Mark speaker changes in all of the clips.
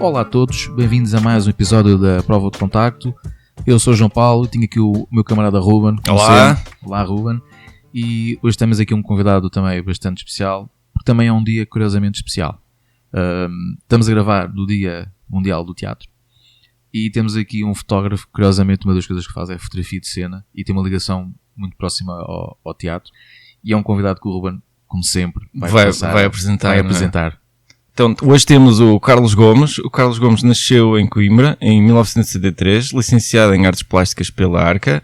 Speaker 1: Olá a todos, bem-vindos a mais um episódio da Prova de Contacto. Eu sou o João Paulo, tenho aqui o meu camarada Ruben.
Speaker 2: Olá.
Speaker 1: Olá Ruben. E hoje temos aqui um convidado também bastante especial, porque também é um dia curiosamente especial. Estamos a gravar no Dia Mundial do Teatro e temos aqui um fotógrafo, curiosamente uma das coisas que faz é fotografia de cena e tem uma ligação muito próxima ao teatro, e é um convidado que o Ruben, como sempre, vai apresentar.
Speaker 2: Então, hoje temos o Carlos Gomes. O Carlos Gomes nasceu em Coimbra em 1973, licenciado em Artes Plásticas pela ARCA,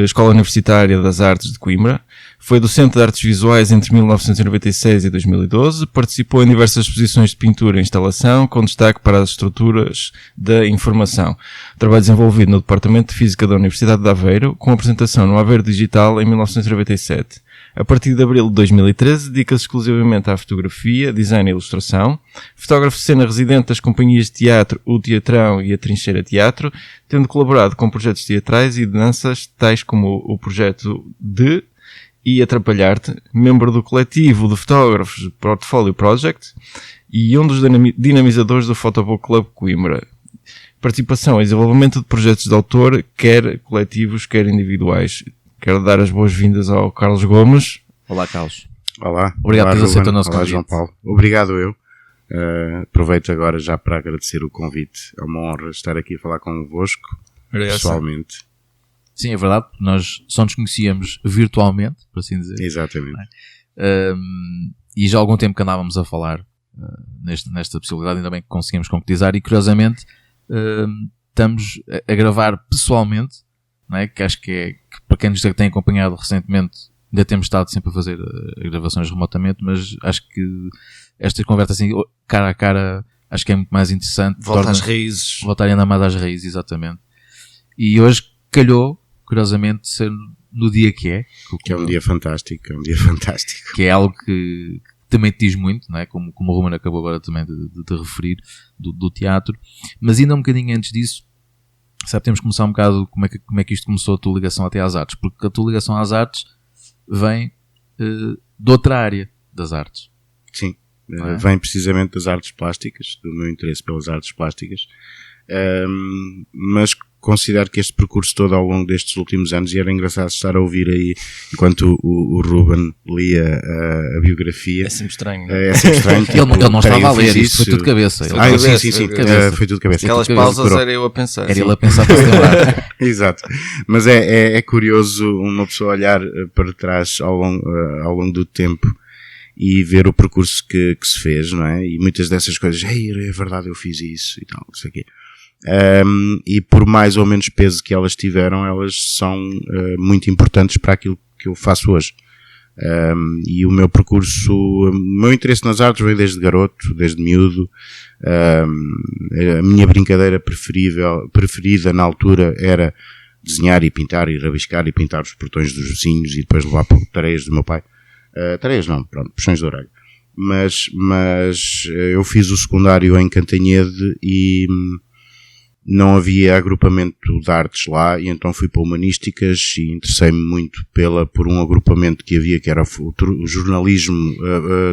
Speaker 2: Escola Universitária das Artes de Coimbra. Foi docente de Artes Visuais entre 1996 e 2012. Participou em diversas exposições de pintura e instalação, com destaque para as estruturas da informação. Trabalho desenvolvido no Departamento de Física da Universidade de Aveiro, com apresentação no Aveiro Digital em 1997. A partir de abril de 2013, dedica-se exclusivamente à fotografia, design e ilustração. Fotógrafo de cena residente das companhias de teatro O Teatrão e a Trincheira Teatro, tendo colaborado com projetos teatrais e de danças, tais como o projeto De e Atrapalhar-te, membro do coletivo de fotógrafos Portfolio Project e um dos dinamizadores do Photobook Club Coimbra. Participação e desenvolvimento de projetos de autor, quer coletivos, quer individuais. Quero dar as boas-vindas ao Carlos Gomes.
Speaker 1: Olá, Carlos.
Speaker 3: Olá.
Speaker 1: Obrigado por ter aceito o nosso
Speaker 3: convite.
Speaker 1: João
Speaker 3: Paulo. Obrigado eu. Aproveito agora já para agradecer o convite. É uma honra estar aqui a falar convosco, pessoalmente.
Speaker 1: Sim, é verdade. Nós só nos conhecíamos virtualmente, por assim dizer.
Speaker 3: Exatamente.
Speaker 1: E já há algum tempo que andávamos a falar nesta possibilidade, ainda bem que conseguimos concretizar, e curiosamente estamos a gravar pessoalmente, não é? Que acho que para quem nos tem acompanhado recentemente, ainda temos estado sempre a fazer gravações remotamente, mas acho que esta conversa assim, cara a cara, acho que é muito mais interessante.
Speaker 2: Volta às raízes.
Speaker 1: Voltar ainda mais às raízes, exatamente. E hoje calhou, curiosamente, ser no dia que é.
Speaker 3: Que é um dia fantástico,
Speaker 1: Que é algo que também te diz muito, não é? Como o Ruben acabou agora também de te referir, do teatro. Mas ainda um bocadinho antes disso, temos que começar um bocado como é que isto começou, a tua ligação até às artes, porque a tua ligação às artes vem de outra área das artes.
Speaker 3: Sim, vem precisamente das artes plásticas, do meu interesse pelas artes plásticas, mas considero que este percurso todo ao longo destes últimos anos, e era engraçado estar a ouvir aí, enquanto o Ruben lia a biografia.
Speaker 2: É sempre estranho.
Speaker 3: É sempre estranho.
Speaker 1: Ele não estava a ler, isto foi tudo de cabeça.
Speaker 3: Sim, foi tudo de cabeça.
Speaker 2: Aquelas pausas era eu a pensar.
Speaker 1: Era ele a pensar para se lembrar.
Speaker 3: Exato. Mas é curioso uma pessoa olhar para trás ao longo do tempo e ver o percurso que se fez, não é? E muitas dessas coisas, é verdade, eu fiz isso e tal, não sei o quê. E por mais ou menos peso que elas tiveram, elas são muito importantes para aquilo que eu faço hoje. E o meu percurso, o meu interesse nas artes veio desde garoto, desde miúdo. A minha brincadeira preferida na altura era desenhar e pintar, e rabiscar e pintar os portões dos vizinhos e depois levar para tareias do meu pai. Tareias não, pronto, puxões de orelha. Mas eu fiz o secundário em Cantanhede e não havia agrupamento de artes lá, e então fui para Humanísticas e interessei-me muito por um agrupamento que havia, que era o jornalismo,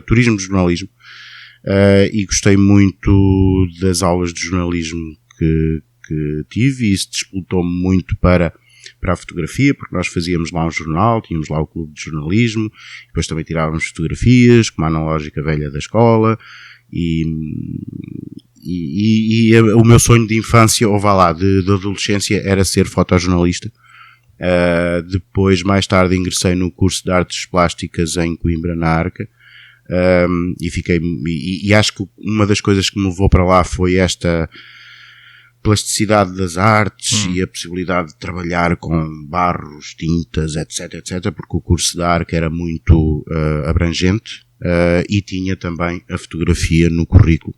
Speaker 3: turismo de jornalismo, e gostei muito das aulas de jornalismo que tive, e isso disputou-me muito para a fotografia, porque nós fazíamos lá um jornal, tínhamos lá o clube de jornalismo, depois também tirávamos fotografias, com uma analógica velha da escola, e o meu sonho de infância, ou vá lá, de adolescência, era ser fotojornalista. Depois, mais tarde, ingressei no curso de artes plásticas em Coimbra, na ARCA, e acho que uma das coisas que me levou para lá foi esta plasticidade das artes e a possibilidade de trabalhar com barros, tintas, etc, porque o curso da ARCA era muito abrangente, e tinha também a fotografia no currículo.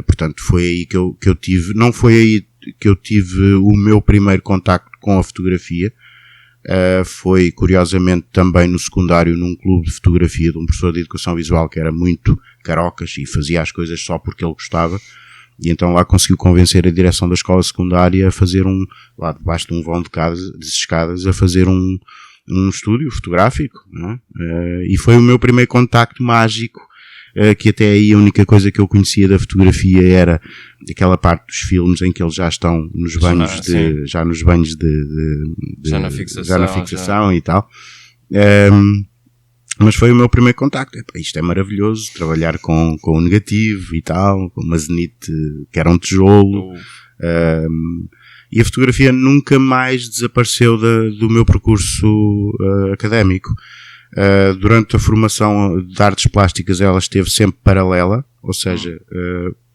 Speaker 3: Portanto, foi aí que eu tive, não foi aí que eu tive o meu primeiro contacto com a fotografia, foi curiosamente também no secundário, num clube de fotografia de um professor de educação visual que era muito carocas e fazia as coisas só porque ele gostava, e então lá conseguiu convencer a direção da escola secundária a fazer lá debaixo de um vão de escadas, a fazer um estúdio fotográfico, não é? E foi o meu primeiro contacto mágico que até aí a única coisa que eu conhecia da fotografia era aquela parte dos filmes em que eles já estão nos banhos já nos banhos
Speaker 2: já na
Speaker 3: fixação e tal. Mas foi o meu primeiro contacto. Isto é maravilhoso, trabalhar com o negativo e tal, com uma zenite que era um tijolo. E a fotografia nunca mais desapareceu do meu percurso académico. Durante a formação de artes plásticas ela esteve sempre paralela, ou seja,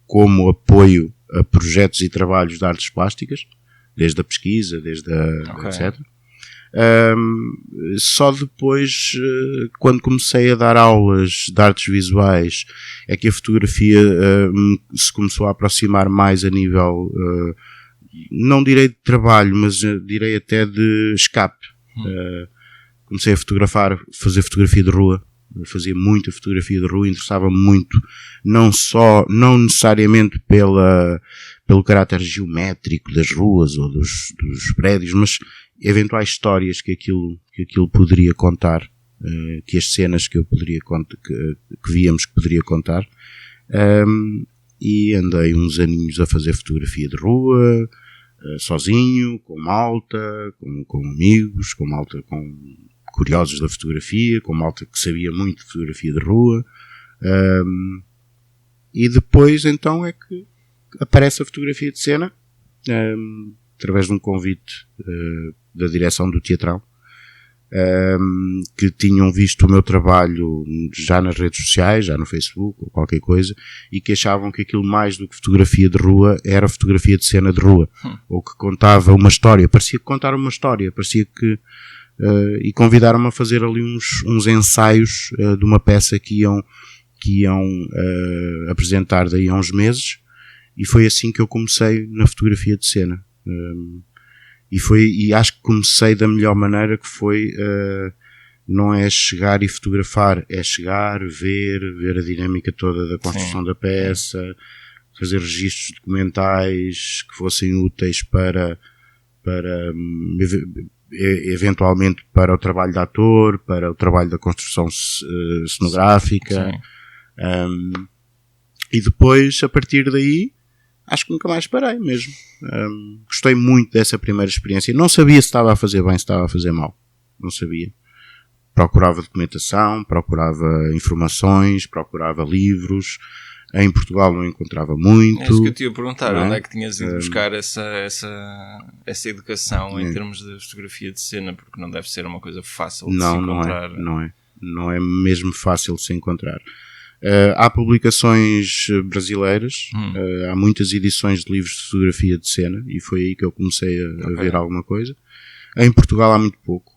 Speaker 3: como apoio a projetos e trabalhos de artes plásticas, desde a pesquisa, etc. Só depois, quando comecei a dar aulas de artes visuais, é que a fotografia se começou a aproximar mais a nível, não direi de trabalho, mas direi até de escape. Comecei a fazer fotografia de rua. Eu fazia muita fotografia de rua, interessava-me muito, não necessariamente pelo caráter geométrico das ruas ou dos prédios, mas eventuais histórias que aquilo poderia contar, que as cenas que eu poderia contar, que víamos que poderia contar. E andei uns aninhos a fazer fotografia de rua, sozinho, com malta, com amigos, com malta, com curiosos da fotografia, com malta que sabia muito de fotografia de rua. E depois então é que aparece a fotografia de cena, através de um convite da direção do Teatrão, que tinham visto o meu trabalho já nas redes sociais, já no Facebook ou qualquer coisa, e que achavam que aquilo mais do que fotografia de rua era fotografia de cena de rua, ou que contava uma história, parecia que contar uma história, parecia que e convidaram-me a fazer ali uns ensaios de uma peça que iam apresentar daí a uns meses, e foi assim que eu comecei na fotografia de cena. E acho que comecei da melhor maneira, que foi, não é chegar e fotografar, é chegar, ver a dinâmica toda da construção da peça, fazer registros documentais que fossem úteis para eventualmente para o trabalho de ator, para o trabalho da construção cenográfica. E depois, a partir daí, acho que nunca mais parei mesmo. Gostei muito dessa primeira experiência. Não sabia se estava a fazer bem, se estava a fazer mal. Não sabia. Procurava documentação, procurava informações, procurava livros. Em Portugal não encontrava muito. É
Speaker 2: isso que eu te ia perguntar. Onde é que tinhas ido buscar essa educação em termos de fotografia de cena? Porque não deve ser uma coisa fácil de se encontrar.
Speaker 3: Não é mesmo fácil de se encontrar. Há publicações brasileiras, há muitas edições de livros de fotografia de cena, e foi aí que eu comecei a ver alguma coisa. Em Portugal há muito pouco.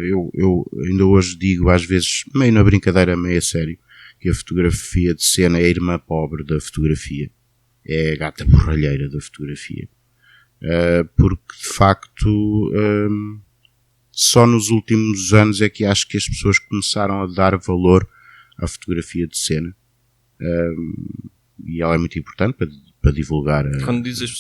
Speaker 3: Eu ainda hoje digo, às vezes, meio na brincadeira, meio a sério, que a fotografia de cena é a irmã pobre da fotografia. É a gata borralheira da fotografia. Porque, de facto, só nos últimos anos é que acho que as pessoas começaram a dar valor à fotografia de cena. E ela é muito importante para divulgar.
Speaker 2: Quando dizes as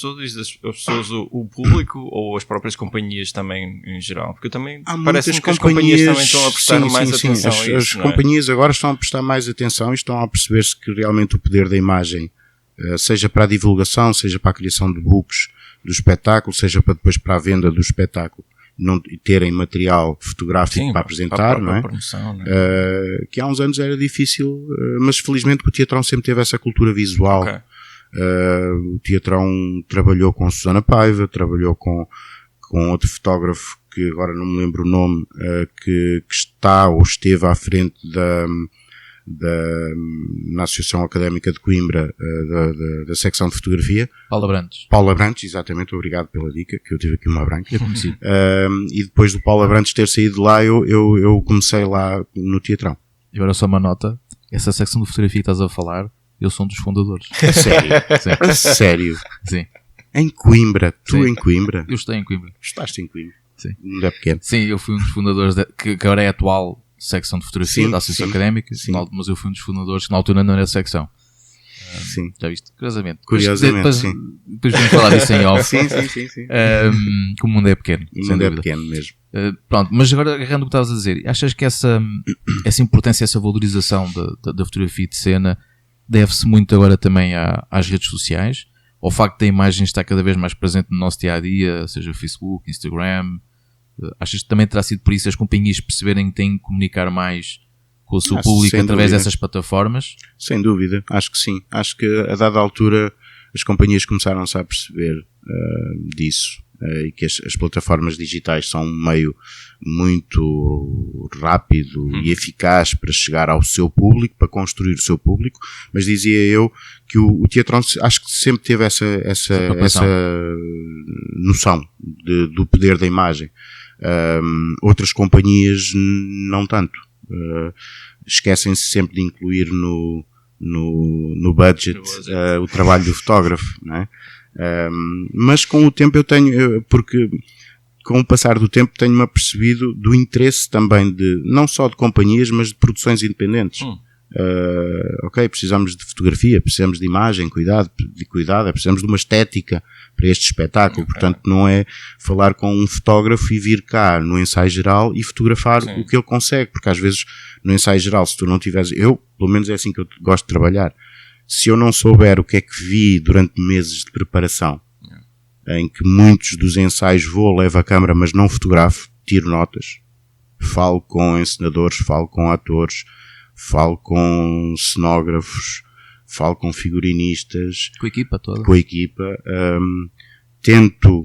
Speaker 2: pessoas o público ou as próprias companhias também em geral? Porque também parece-me que as companhias também estão a prestar mais atenção a isso.
Speaker 3: As companhias agora estão a prestar mais atenção e estão a perceber-se que realmente o poder da imagem, seja para a divulgação, seja para a criação de books do espetáculo, seja para depois para a venda do espetáculo, não terem material fotográfico para apresentar, não é?
Speaker 2: Promoção, não é?
Speaker 3: Que há uns anos era difícil, mas felizmente o Teatrão sempre teve essa cultura visual. O Teatrão trabalhou com Susana Paiva, trabalhou com outro fotógrafo que agora não me lembro o nome, que está ou esteve à frente na Associação Académica de Coimbra, da secção de fotografia. Paula Brantes, exatamente, obrigado pela dica, que eu tive aqui uma branca. E depois do Paula Brantes ter saído de lá, eu comecei lá no Teatrão.
Speaker 1: E agora só uma nota, essa secção de fotografia que estás a falar, eu sou um dos fundadores.
Speaker 3: A sério? Sim. A sério?
Speaker 1: Sim.
Speaker 3: Em Coimbra? Tu
Speaker 1: Sim.
Speaker 3: Em Coimbra?
Speaker 1: Eu estou em Coimbra.
Speaker 3: Estás em Coimbra?
Speaker 1: Sim.
Speaker 3: Não é pequeno.
Speaker 1: Sim, eu fui um dos fundadores, que agora é a atual secção de fotografia da Associação Académica, mas eu fui um dos fundadores que na altura não era secção.
Speaker 3: Sim.
Speaker 1: Já viste? Curiosamente.
Speaker 3: Sim.
Speaker 1: Depois vamos falar disso em off.
Speaker 3: Sim.
Speaker 1: Que o mundo é pequeno.
Speaker 3: O mundo é pequeno mesmo.
Speaker 1: Pronto, mas agora agarrando o que estavas a dizer, achas que essa importância, essa valorização da fotografia de cena deve-se muito agora também às redes sociais? Ao facto da imagem estar cada vez mais presente no nosso dia-a-dia, seja Facebook, Instagram? Achas que também terá sido por isso as companhias perceberem que têm que comunicar mais com o seu público através dessas plataformas?
Speaker 3: Sem dúvida, acho que sim. Acho que a dada altura as companhias começaram-se a perceber disso, e que as plataformas digitais são um meio muito rápido e eficaz para chegar ao seu público, para construir o seu público, mas dizia eu que o Teatron acho que sempre teve essa noção do poder da imagem. Outras companhias não tanto. Esquecem-se sempre de incluir no budget o trabalho do fotógrafo, não é? Mas com o tempo porque com o passar do tempo tenho-me apercebido do interesse também não só de companhias, mas de produções independentes. Ok, precisamos de fotografia, precisamos de imagem, cuidado, precisamos de uma estética para este espetáculo. Portanto, não é falar com um fotógrafo e vir cá no ensaio geral e fotografar o que ele consegue, porque às vezes no ensaio geral, se tu não tiveres, pelo menos é assim que eu gosto de trabalhar, se eu não souber o que é que vi durante meses de preparação, em que muitos dos ensaios levo a câmara, mas não fotografo, tiro notas, falo com encenadores, falo com atores, falo com cenógrafos, falo com figurinistas,
Speaker 1: com a equipa toda,
Speaker 3: tento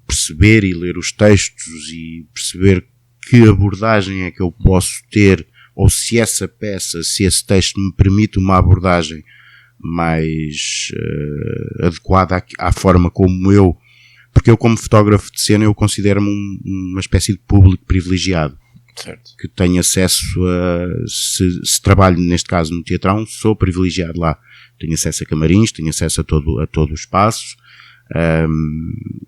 Speaker 3: perceber e ler os textos e perceber que abordagem é que eu posso ter, ou se essa peça, se esse texto me permite uma abordagem mais adequada à forma como porque eu como fotógrafo de cena eu considero-me uma espécie de público privilegiado.
Speaker 2: Certo.
Speaker 3: Que tenho acesso se trabalho neste caso no Teatrão, sou privilegiado lá. Tenho acesso a camarins, tenho acesso a todo o espaço,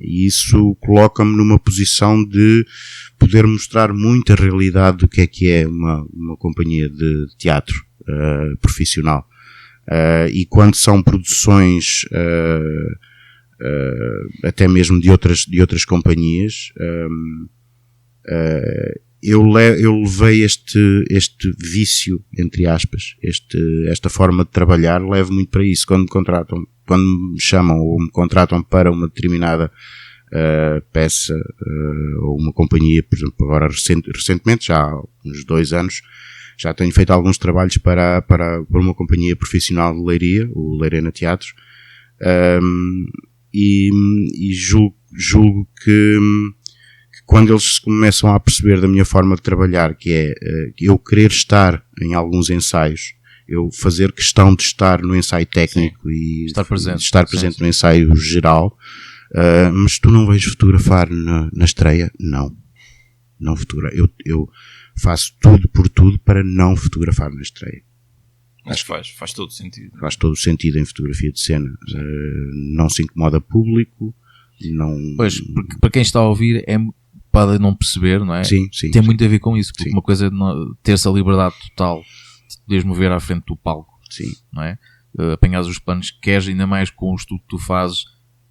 Speaker 3: e isso coloca-me numa posição de poder mostrar muita realidade do que é uma companhia de teatro profissional. E quando são produções até mesmo de outras companhias, eu levei este vício, entre aspas, esta forma de trabalhar, levo muito para isso. Quando me chamam ou me contratam para uma determinada peça, ou uma companhia, por exemplo, agora recentemente, já há uns 2 anos, já tenho feito alguns trabalhos para uma companhia profissional de Leiria, o Leirena Teatros, e julgo que quando eles começam a perceber da minha forma de trabalhar, que é eu querer estar em alguns ensaios, eu fazer questão de estar no ensaio técnico, sim, e estar presente no ensaio geral, mas tu não vais fotografar na estreia? Não fotografo. Eu faço tudo por tudo para não fotografar na estreia.
Speaker 2: Acho que faz todo sentido.
Speaker 3: Faz todo o sentido em fotografia de cena. Não se incomoda público, não...
Speaker 1: Pois, porque para quem está a ouvir pode não perceber, não é?
Speaker 3: Sim,
Speaker 1: tem muito a ver com isso, porque uma coisa é ter-se a liberdade total de poderes mover à frente do palco,
Speaker 3: sim,
Speaker 1: não é? Apanhares os planos que queres, ainda mais com o estudo que tu fazes,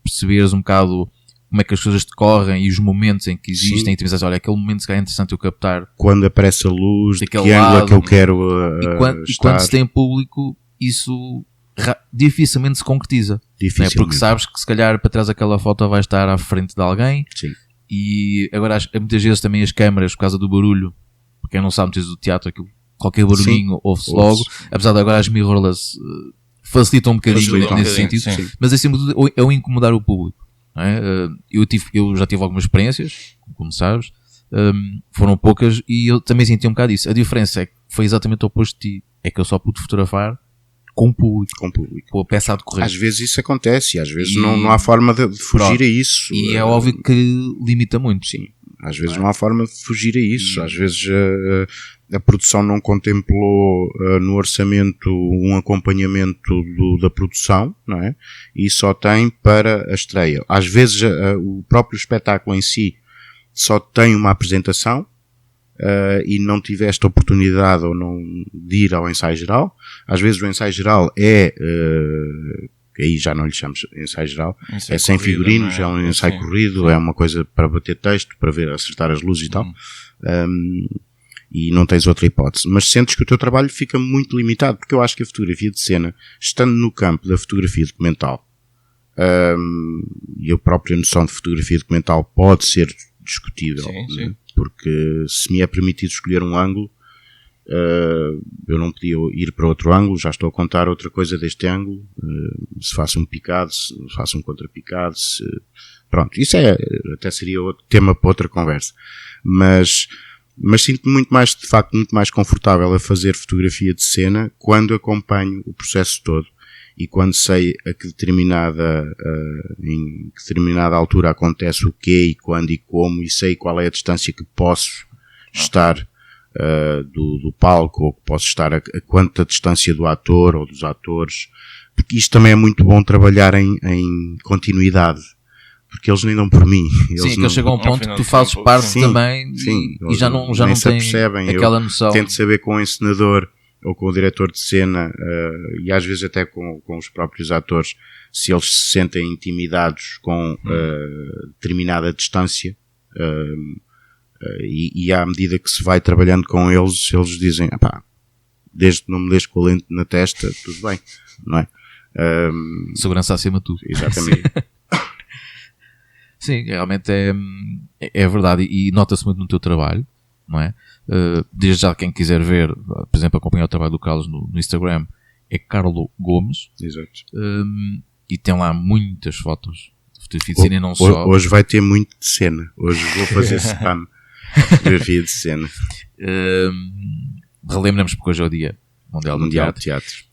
Speaker 1: perceberes um bocado como é que as coisas decorrem e os momentos em que existem, e tu pensas, olha, aquele momento que é interessante eu captar.
Speaker 3: Quando aparece a luz, de que ângulo é que eu quero
Speaker 1: e quando se tem público, isso dificilmente se concretiza.
Speaker 3: Dificilmente.
Speaker 1: Não é? Porque sabes que se calhar para trás daquela foto vai estar à frente de alguém.
Speaker 3: Sim.
Speaker 1: E agora muitas vezes também as câmaras, por causa do barulho, porque quem não sabe muitas vezes do teatro, qualquer barulhinho ouve-se logo, apesar de agora as mirrorless facilitam um bocadinho nesse sentido, sim. Mas acima de tudo é o incomodar o público, não é? Eu já tive algumas experiências, como sabes, foram poucas, e eu também senti um bocado isso. A diferença é que foi exatamente o oposto de ti, é que eu só pude fotografar com o público. Com a peça a decorrer.
Speaker 3: Às vezes isso acontece, às vezes não há forma de fugir a isso.
Speaker 1: E é óbvio que limita muito.
Speaker 3: Sim, às vezes não há forma de fugir a isso. Às vezes a produção não contemplou no orçamento um acompanhamento da produção, não é? E só tem para a estreia. Às vezes o próprio espetáculo em si só tem uma apresentação, e não tiveste oportunidade ou não de ir ao ensaio geral. Às vezes o ensaio geral é que aí já não lhe chamamos ensaio geral,
Speaker 2: Ensaio
Speaker 3: é sem
Speaker 2: corrido,
Speaker 3: figurinos,
Speaker 2: não é?
Speaker 3: é um ensaio
Speaker 2: Sim,
Speaker 3: corrido,
Speaker 2: sim.
Speaker 3: é uma coisa para bater texto, para ver, acertar as luzes e tal. E não tens outra hipótese. Mas sentes que o teu trabalho fica muito limitado, porque eu acho que a fotografia de cena, estando no campo da fotografia documental, e a própria noção de fotografia documental pode ser discutível,
Speaker 2: Sim, sim.
Speaker 3: né? Porque se me é permitido escolher um ângulo, eu não podia ir para outro ângulo, já estou a contar outra coisa deste ângulo, se faço um picado, se faço um contrapicado, pronto, isso até seria outro tema para outra conversa, mas sinto-me muito mais, de facto, muito mais confortável a fazer fotografia de cena quando acompanho o processo todo e quando sei em que determinada altura acontece o quê e quando e como, e sei qual é a distância que posso estar do palco, ou que posso estar a quanta distância do ator ou dos atores, porque isto também é muito bom trabalhar em continuidade, porque eles nem dão por mim.
Speaker 1: Sim, que eles chegam a um ponto que tu
Speaker 2: final
Speaker 1: fazes
Speaker 2: de tempo,
Speaker 1: parte
Speaker 3: sim,
Speaker 1: também
Speaker 3: sim,
Speaker 1: e já não
Speaker 3: nem se
Speaker 1: têm
Speaker 3: apercebem.
Speaker 1: aquela noção.
Speaker 3: Tento saber com o encenador ou com o diretor de cena, e às vezes até com os próprios atores, se eles se sentem intimidados com determinada distância, e à medida que se vai trabalhando com eles, eles dizem, desde que não me deixes com a lente na testa, tudo bem, não é?
Speaker 1: Segurança acima de tudo.
Speaker 3: Exatamente.
Speaker 1: Sim, realmente é verdade e nota-se muito no teu trabalho, não é? Desde já quem quiser ver, por exemplo, acompanhar o trabalho do Carlos no Instagram, é Carlo Gomes.
Speaker 3: Exato.
Speaker 1: E tem lá muitas fotos de fotografia de cena e não só.
Speaker 3: Hoje vai ter muito de cena. Hoje vou fazer spam. Fotografia de cena.
Speaker 1: Relembramos porque hoje é o Dia Mundial do
Speaker 3: Mundial
Speaker 1: Teatro.
Speaker 3: de Teatro.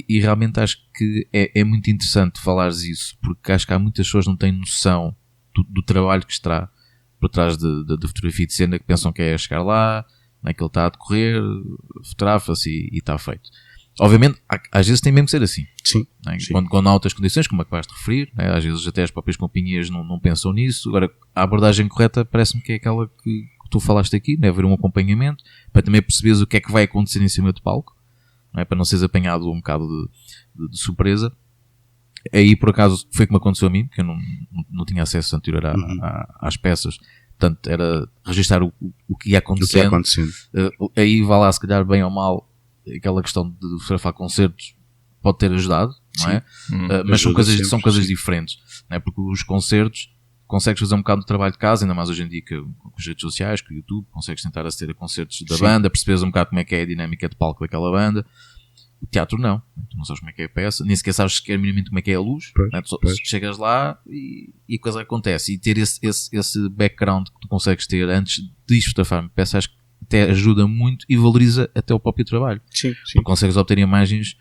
Speaker 1: E realmente acho que é muito interessante falares isso, porque acho que há muitas pessoas que não têm noção do trabalho que está por trás da fotografia de cena, que pensam que é chegar lá, não é, que ele está a decorrer, fotografa-se e está feito. Obviamente, às vezes tem mesmo que ser assim.
Speaker 3: Sim.
Speaker 1: Não é?
Speaker 3: Sim.
Speaker 1: Quando há outras condições, como é que vais te referir, não é? Às vezes até as próprias companhias não pensam nisso. Agora, a abordagem correta parece-me que é aquela que tu falaste aqui, não é? Haver um acompanhamento, para também perceberes o que é que vai acontecer em cima do palco, não é? Para não seres apanhado um bocado de surpresa. Aí, por acaso, foi como aconteceu a mim, porque eu não tinha acesso anterior às peças. Portanto, era registrar o que ia acontecendo. Aí, vai lá, se calhar, bem ou mal, aquela questão de fotografar concertos pode ter ajudado, não é? Mas são coisas diferentes, não é? Porque os concertos consegues fazer um bocado do trabalho de casa, ainda mais hoje em dia com as redes sociais, com o YouTube, consegues tentar aceder a concertos da banda, perceberes um bocado como é que é a dinâmica de palco daquela banda. O teatro não, tu não sabes como é que é a peça, nem sequer sabes sequer minimamente como é que é a luz, né? Tu chegas lá e a coisa acontece, e ter esse background que tu consegues ter antes de fotografar uma peça, acho que até ajuda muito e valoriza até o próprio trabalho.
Speaker 3: Sim.
Speaker 1: Porque consegues obter imagens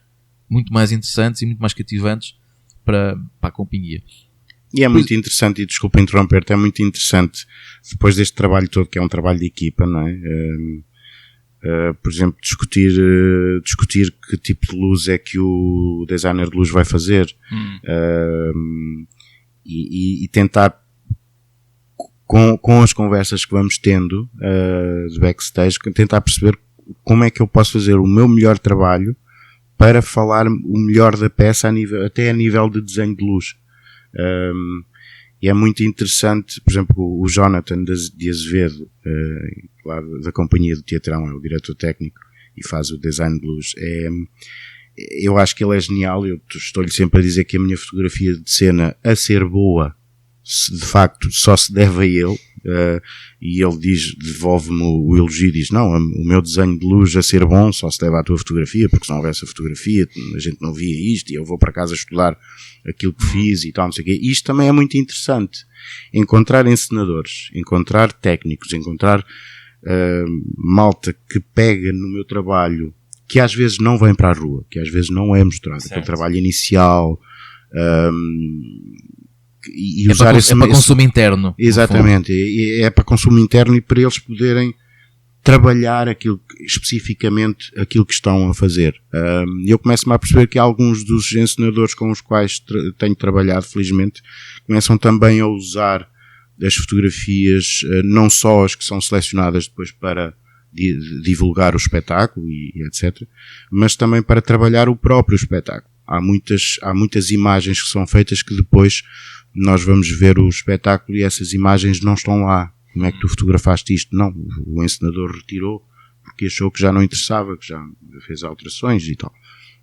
Speaker 1: muito mais interessantes e muito mais cativantes para a companhia.
Speaker 3: E é muito interessante, e desculpa interromper-te, é muito interessante depois deste trabalho todo, que é um trabalho de equipa, não é? Por exemplo, discutir que tipo de luz é que o designer de luz vai fazer, e tentar com as conversas que vamos tendo de backstage, tentar perceber como é que eu posso fazer o meu melhor trabalho para falar o melhor da peça até a nível de desenho de luz. E é muito interessante, por exemplo, o Jonathan de Azevedo, lá da companhia do Teatrão, é o diretor técnico e faz o design de luz. Eu acho que ele é genial. Eu estou-lhe sempre a dizer que a minha fotografia de cena, a ser boa, de facto só se deve a ele, e ele devolve-me o elogio e diz, não, o meu desenho de luz a ser bom só se deve à tua fotografia, porque se não houvesse a fotografia a gente não via isto, e eu vou para casa estudar aquilo que fiz e tal, não sei o quê. Isto também é muito interessante, encontrar encenadores, encontrar técnicos, encontrar malta que pega no meu trabalho, que às vezes não vem para a rua, que às vezes não é mostrado, aquele trabalho inicial, e usar
Speaker 1: para consumo interno.
Speaker 3: Exatamente, é para consumo interno e para eles poderem trabalhar especificamente aquilo que estão a fazer. Eu começo-me a perceber que alguns dos encenadores com os quais tenho trabalhado, felizmente, começam também a usar as fotografias, não só as que são selecionadas depois para divulgar o espetáculo e etc., mas também para trabalhar o próprio espetáculo. há muitas imagens que são feitas que depois nós vamos ver o espetáculo e essas imagens não estão lá. Como é que tu fotografaste isto? Não, o encenador retirou porque achou que já não interessava, que já fez alterações e tal.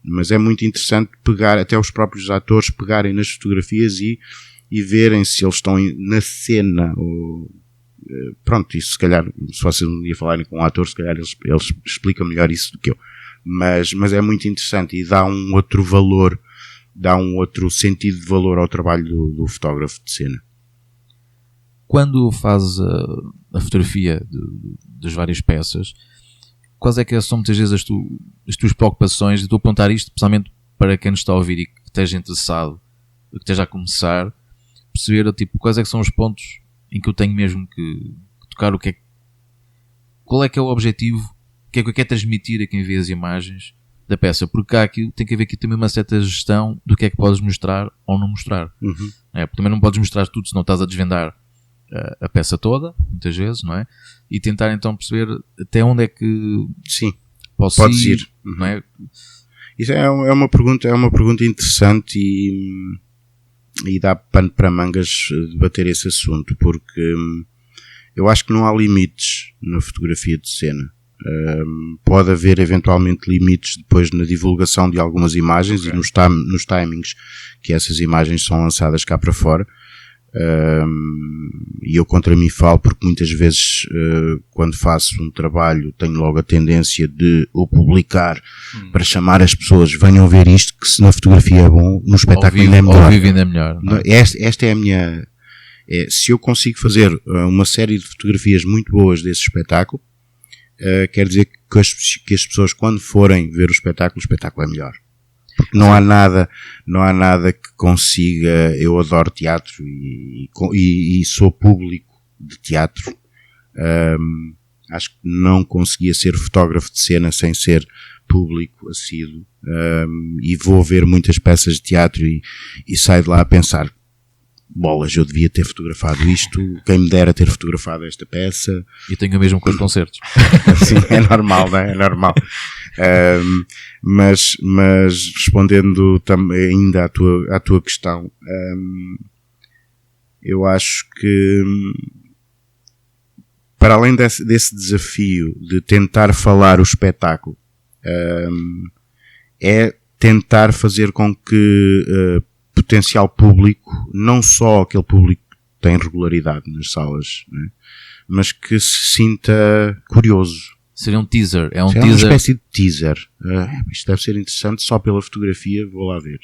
Speaker 3: Mas é muito interessante pegar, até os próprios atores pegarem nas fotografias e verem se eles estão na cena ou... Pronto, isso se calhar, se vocês um dia falarem com um ator, se calhar eles explicam melhor isso do que eu. Mas é muito interessante e dá um outro valor, dá um outro sentido de valor ao trabalho do fotógrafo de cena.
Speaker 1: Quando fazes a fotografia das várias peças, quais é que são muitas vezes as tuas preocupações? E estou a apontar isto especialmente para quem nos está a ouvir e que esteja interessado, que esteja a começar, perceber tipo, quais é que são os pontos em que eu tenho mesmo que tocar, qual é que é o objetivo, o que é que eu quero transmitir a quem vê as imagens da peça, porque tem que haver aqui também uma certa gestão do que é que podes mostrar ou não mostrar.
Speaker 3: Uhum.
Speaker 1: Porque também não podes mostrar tudo, senão estás a desvendar a peça toda, muitas vezes, não é? E tentar então perceber até onde é que
Speaker 3: sim,
Speaker 1: podes ir.
Speaker 3: Uhum.
Speaker 1: Não é?
Speaker 3: Isso é uma pergunta interessante e dá pano para mangas debater esse assunto, porque eu acho que não há limites na fotografia de cena. Pode haver eventualmente limites depois na divulgação de algumas imagens, okay, e nos timings que essas imagens são lançadas cá para fora. E eu contra mim falo porque muitas vezes quando faço um trabalho tenho logo a tendência de o publicar para chamar as pessoas, venham ver isto, que se na fotografia é bom, no espetáculo ainda é melhor.
Speaker 1: Ao vivo ainda é melhor.
Speaker 3: Esta é a minha... se eu consigo fazer uma série de fotografias muito boas desse espetáculo, quer dizer que as pessoas quando forem ver o espetáculo é melhor. Porque não há nada que consiga. Eu adoro teatro e sou público de teatro. Acho que não conseguia ser fotógrafo de cena sem ser público assíduo. E vou ver muitas peças de teatro e saio de lá a pensar: bolas, eu devia ter fotografado isto, quem me dera ter fotografado esta peça.
Speaker 1: E tenho o mesmo com os concertos.
Speaker 3: Sim, é normal, não é? É normal. Mas respondendo ainda à tua questão, eu acho que para além desse desafio de tentar falar o espetáculo, é tentar fazer com que potencial público, não só aquele público que tem regularidade nas salas, né, mas que se sinta curioso.
Speaker 1: Seria um teaser, é
Speaker 3: uma espécie de teaser. Isto deve ser interessante, só pela fotografia vou lá ver.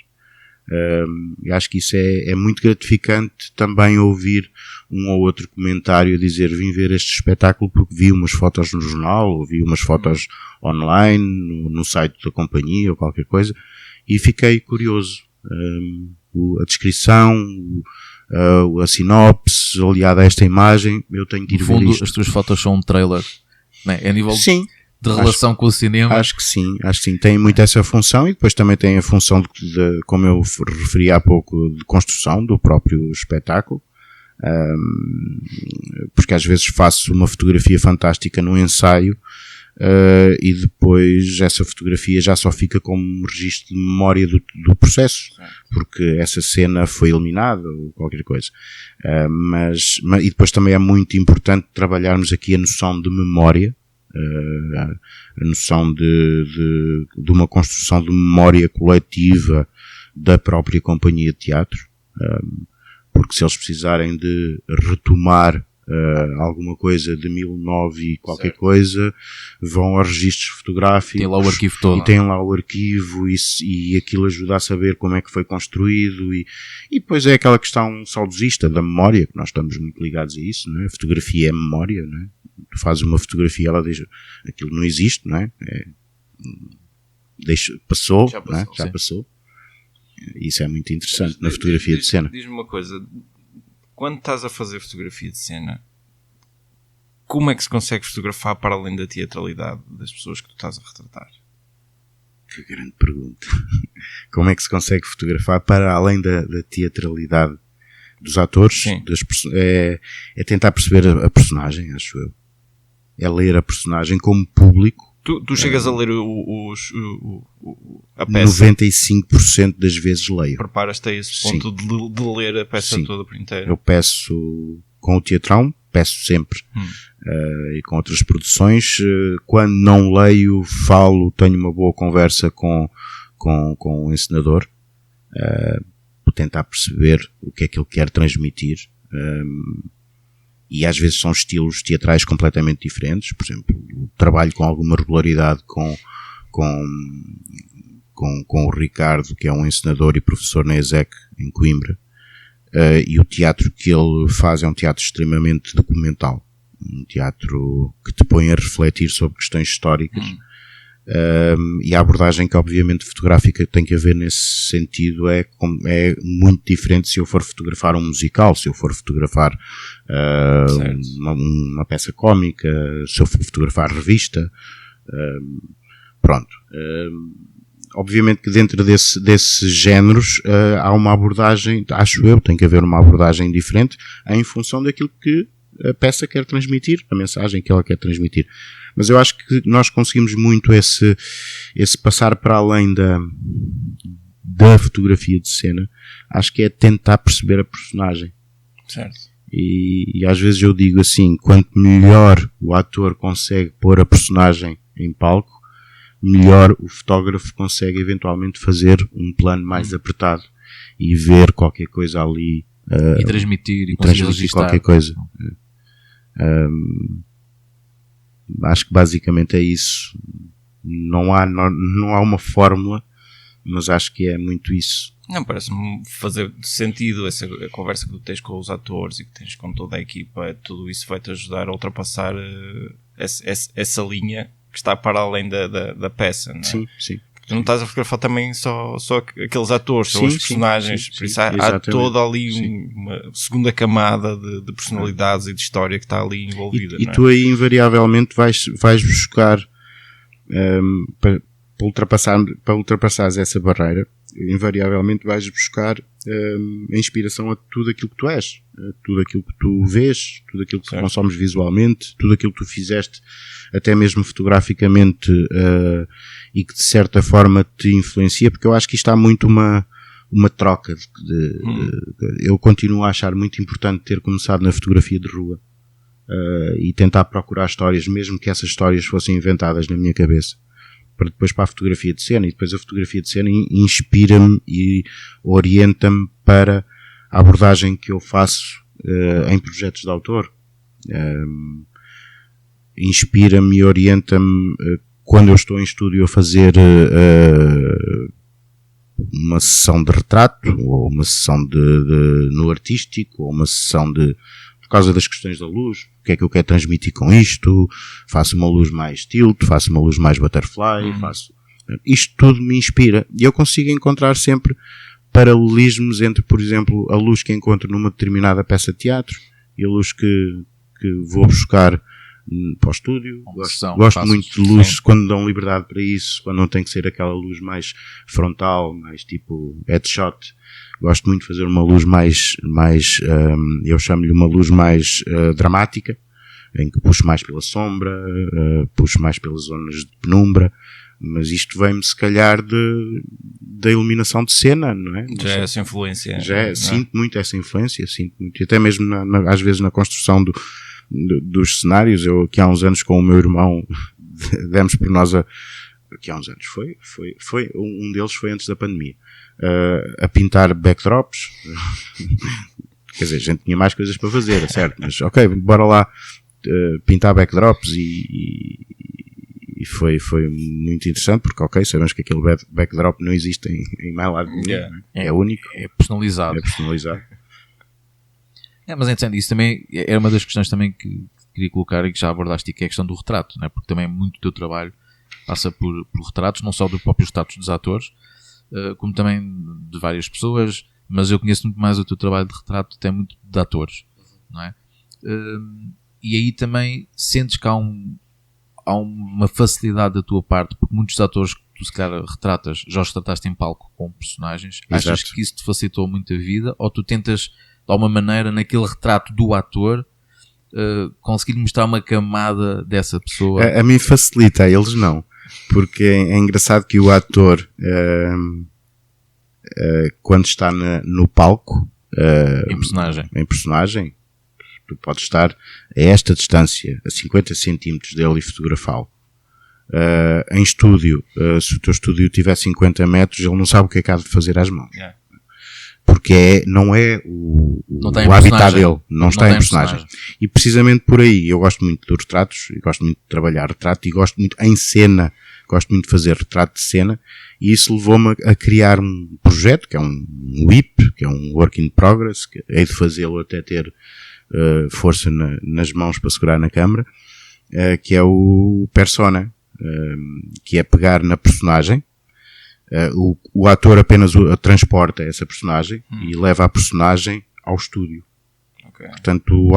Speaker 3: E acho que isso é muito gratificante também ouvir um ou outro comentário a dizer: vim ver este espetáculo porque vi umas fotos no jornal, ou vi umas fotos online, no site da companhia ou qualquer coisa, e fiquei curioso. A descrição, a sinopse aliada a esta imagem, eu tenho que ir ver isto. No fundo,
Speaker 1: as tuas fotos são um trailer, não é? A nível
Speaker 3: sim,
Speaker 1: de relação com o cinema.
Speaker 3: Acho que sim, tem muito essa função, e depois também tem a função de como eu referi há pouco, de construção do próprio espetáculo. Porque às vezes faço uma fotografia fantástica num ensaio, e depois essa fotografia já só fica como um registro de memória do processo, porque essa cena foi eliminada ou qualquer coisa. E depois também é muito importante trabalharmos aqui a noção de memória, a noção de uma construção de memória coletiva da própria companhia de teatro, porque se eles precisarem de retomar alguma coisa de 1009 e qualquer certo. Coisa, vão aos registros fotográficos,
Speaker 1: tem lá o arquivo todo,
Speaker 3: e têm lá o arquivo e aquilo ajuda a saber como é que foi construído, e depois é aquela questão saudosista da memória, que nós estamos muito ligados a isso, não é? A fotografia é memória, não é? Tu fazes uma fotografia, ela diz aquilo não existe, não é? Passou, não é? Já passou. Isso é muito interessante na fotografia de cena.
Speaker 2: Diz-me uma coisa: quando estás a fazer fotografia de cena, como é que se consegue fotografar para além da teatralidade das pessoas que tu estás a retratar?
Speaker 3: Que grande pergunta. Como é que se consegue fotografar para além da teatralidade dos atores? É tentar perceber a personagem, acho eu. É ler a personagem como público.
Speaker 2: Tu chegas a ler a peça.
Speaker 3: 95% das vezes leio.
Speaker 2: Preparas-te a esse ponto de ler a peça
Speaker 3: Sim.
Speaker 2: toda por inteiro.
Speaker 3: Eu peço com o teatrão, peço sempre. E com outras produções, quando não leio, falo, tenho uma boa conversa com o encenador, para tentar perceber o que é que ele quer transmitir. E às vezes são estilos teatrais completamente diferentes. Por exemplo, trabalho com alguma regularidade com o Ricardo, que é um encenador e professor na ESEC, em Coimbra, e o teatro que ele faz é um teatro extremamente documental, um teatro que te põe a refletir sobre questões históricas, e a abordagem que obviamente fotográfica tem que haver nesse sentido é muito diferente se eu for fotografar um musical, se eu for fotografar uma peça cómica, se eu for fotografar revista, pronto. Obviamente que dentro desses géneros há uma abordagem, acho eu, tem que haver uma abordagem diferente em função daquilo que a peça quer transmitir, a mensagem que ela quer transmitir. Mas eu acho que nós conseguimos muito esse passar para além da fotografia de cena. Acho que é tentar perceber a personagem.
Speaker 2: Certo.
Speaker 3: E às vezes eu digo assim, quanto melhor o ator consegue pôr a personagem em palco, melhor o fotógrafo consegue eventualmente fazer um plano mais apertado e ver qualquer coisa ali
Speaker 1: e transmitir e
Speaker 3: transmitir qualquer coisa. Acho que basicamente é isso. Não há uma fórmula, mas acho que é muito isso.
Speaker 2: Não, parece-me fazer sentido a conversa que tu tens com os atores e que tens com toda a equipa. Tudo isso vai-te ajudar a ultrapassar essa linha que está para além da peça, não é?
Speaker 3: Sim, sim.
Speaker 2: Tu não estás a fotografar também só aqueles atores, só os personagens, por isso há toda ali uma segunda camada de personalidades e de história que está ali envolvida.
Speaker 3: E tu aí invariavelmente vais buscar para ultrapassares essa barreira, invariavelmente vais buscar a inspiração a tudo aquilo que tu és, a tudo aquilo que tu vês, tudo aquilo que tu consomes visualmente, tudo aquilo que tu fizeste, até mesmo fotograficamente, e que de certa forma te influencia, porque eu acho que isto há muito uma troca eu continuo a achar muito importante ter começado na fotografia de rua, e tentar procurar histórias, mesmo que essas histórias fossem inventadas na minha cabeça, para depois para a fotografia de cena, e depois a fotografia de cena inspira-me e orienta-me para a abordagem que eu faço em projetos de autor. Inspira-me e orienta-me quando eu estou em estúdio a fazer uma sessão de retrato, ou uma sessão no artístico, ou uma sessão por causa das questões da luz, o que é que eu quero transmitir com isto, faço uma luz mais tilt, faço uma luz mais butterfly, isto tudo me inspira, e eu consigo encontrar sempre paralelismos entre, por exemplo, a luz que encontro numa determinada peça de teatro e a luz que vou buscar para o estúdio. Gosto muito de luz quando dão liberdade para isso, quando não tem que ser aquela luz mais frontal, mais tipo headshot. Gosto muito de fazer uma luz mais eu chamo-lhe uma luz mais dramática, em que puxo mais pela sombra, puxo mais pelas zonas de penumbra, mas isto vem-me se calhar da iluminação de cena, não é?
Speaker 2: Já é essa influência.
Speaker 3: Sinto muito essa influência, e até mesmo às vezes na construção dos cenários. Eu aqui há uns anos com o meu irmão demos por nós aqui há uns anos, um deles foi antes da pandemia, a pintar backdrops. Quer dizer, a gente tinha mais coisas para fazer, certo? Mas ok, bora lá pintar backdrops, e foi muito interessante, porque ok, sabemos que aquele backdrop não existe em mais lado nenhum, é único,
Speaker 1: é personalizado. Mas entendo, isso também era uma das questões também que queria colocar e que já abordaste, que é a questão do retrato, não é? Porque também muito do teu trabalho passa por retratos, não só dos próprios retratos dos atores, como também de várias pessoas, mas eu conheço muito mais o teu trabalho de retrato, até muito de atores, não é? E aí também sentes que há uma facilidade da tua parte, porque muitos atores que tu se calhar retratas, já os retrataste em palco com personagens.
Speaker 3: Exato.
Speaker 1: Achas que isso te facilitou muito a vida, ou tu tentas de alguma maneira naquele retrato do ator conseguir mostrar uma camada dessa pessoa?
Speaker 3: A mim facilita, a eles não. porque é engraçado que o ator, quando está no palco,
Speaker 1: Em personagem.
Speaker 3: tu podes estar a esta distância, a 50 centímetros dele e fotografá-lo. Em estúdio, se o teu estúdio tiver 50 metros, ele não sabe o que é que há de fazer às mãos.
Speaker 2: Yeah.
Speaker 3: Porque não é o habitat dele, não está em personagem. E precisamente por aí, eu gosto muito de retratos, e gosto muito de trabalhar retrato, e gosto muito em cena, gosto muito de fazer retrato de cena, e isso levou-me a criar um projeto, que é um WIP, que é um Work in Progress, que hei de fazê-lo até ter força nas mãos para segurar na câmara, que é o Persona, que é pegar na personagem. O ator apenas transporta essa personagem e leva a personagem ao estúdio.
Speaker 2: Okay.
Speaker 3: Portanto,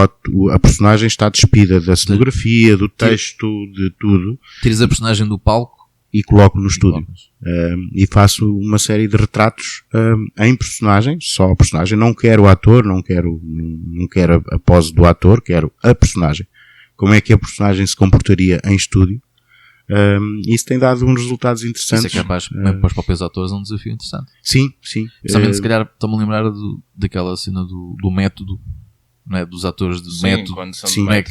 Speaker 3: a personagem está despida da cenografia, do texto, de tudo.
Speaker 1: Tiras a personagem do palco
Speaker 3: e coloco no estúdio. E faço uma série de retratos em personagem, só a personagem. Não quero o ator, não quero a pose do ator, quero a personagem. Como é que a personagem se comportaria em estúdio? Isso tem dado uns resultados interessantes.
Speaker 1: Isso é capaz, para os próprios atores, é um desafio interessante.
Speaker 3: Sim.
Speaker 1: Principalmente, se calhar, estou-me a lembrar daquela cena do método, não é? Dos atores de método.
Speaker 2: Quando são
Speaker 3: Sim.
Speaker 2: de
Speaker 1: Não é?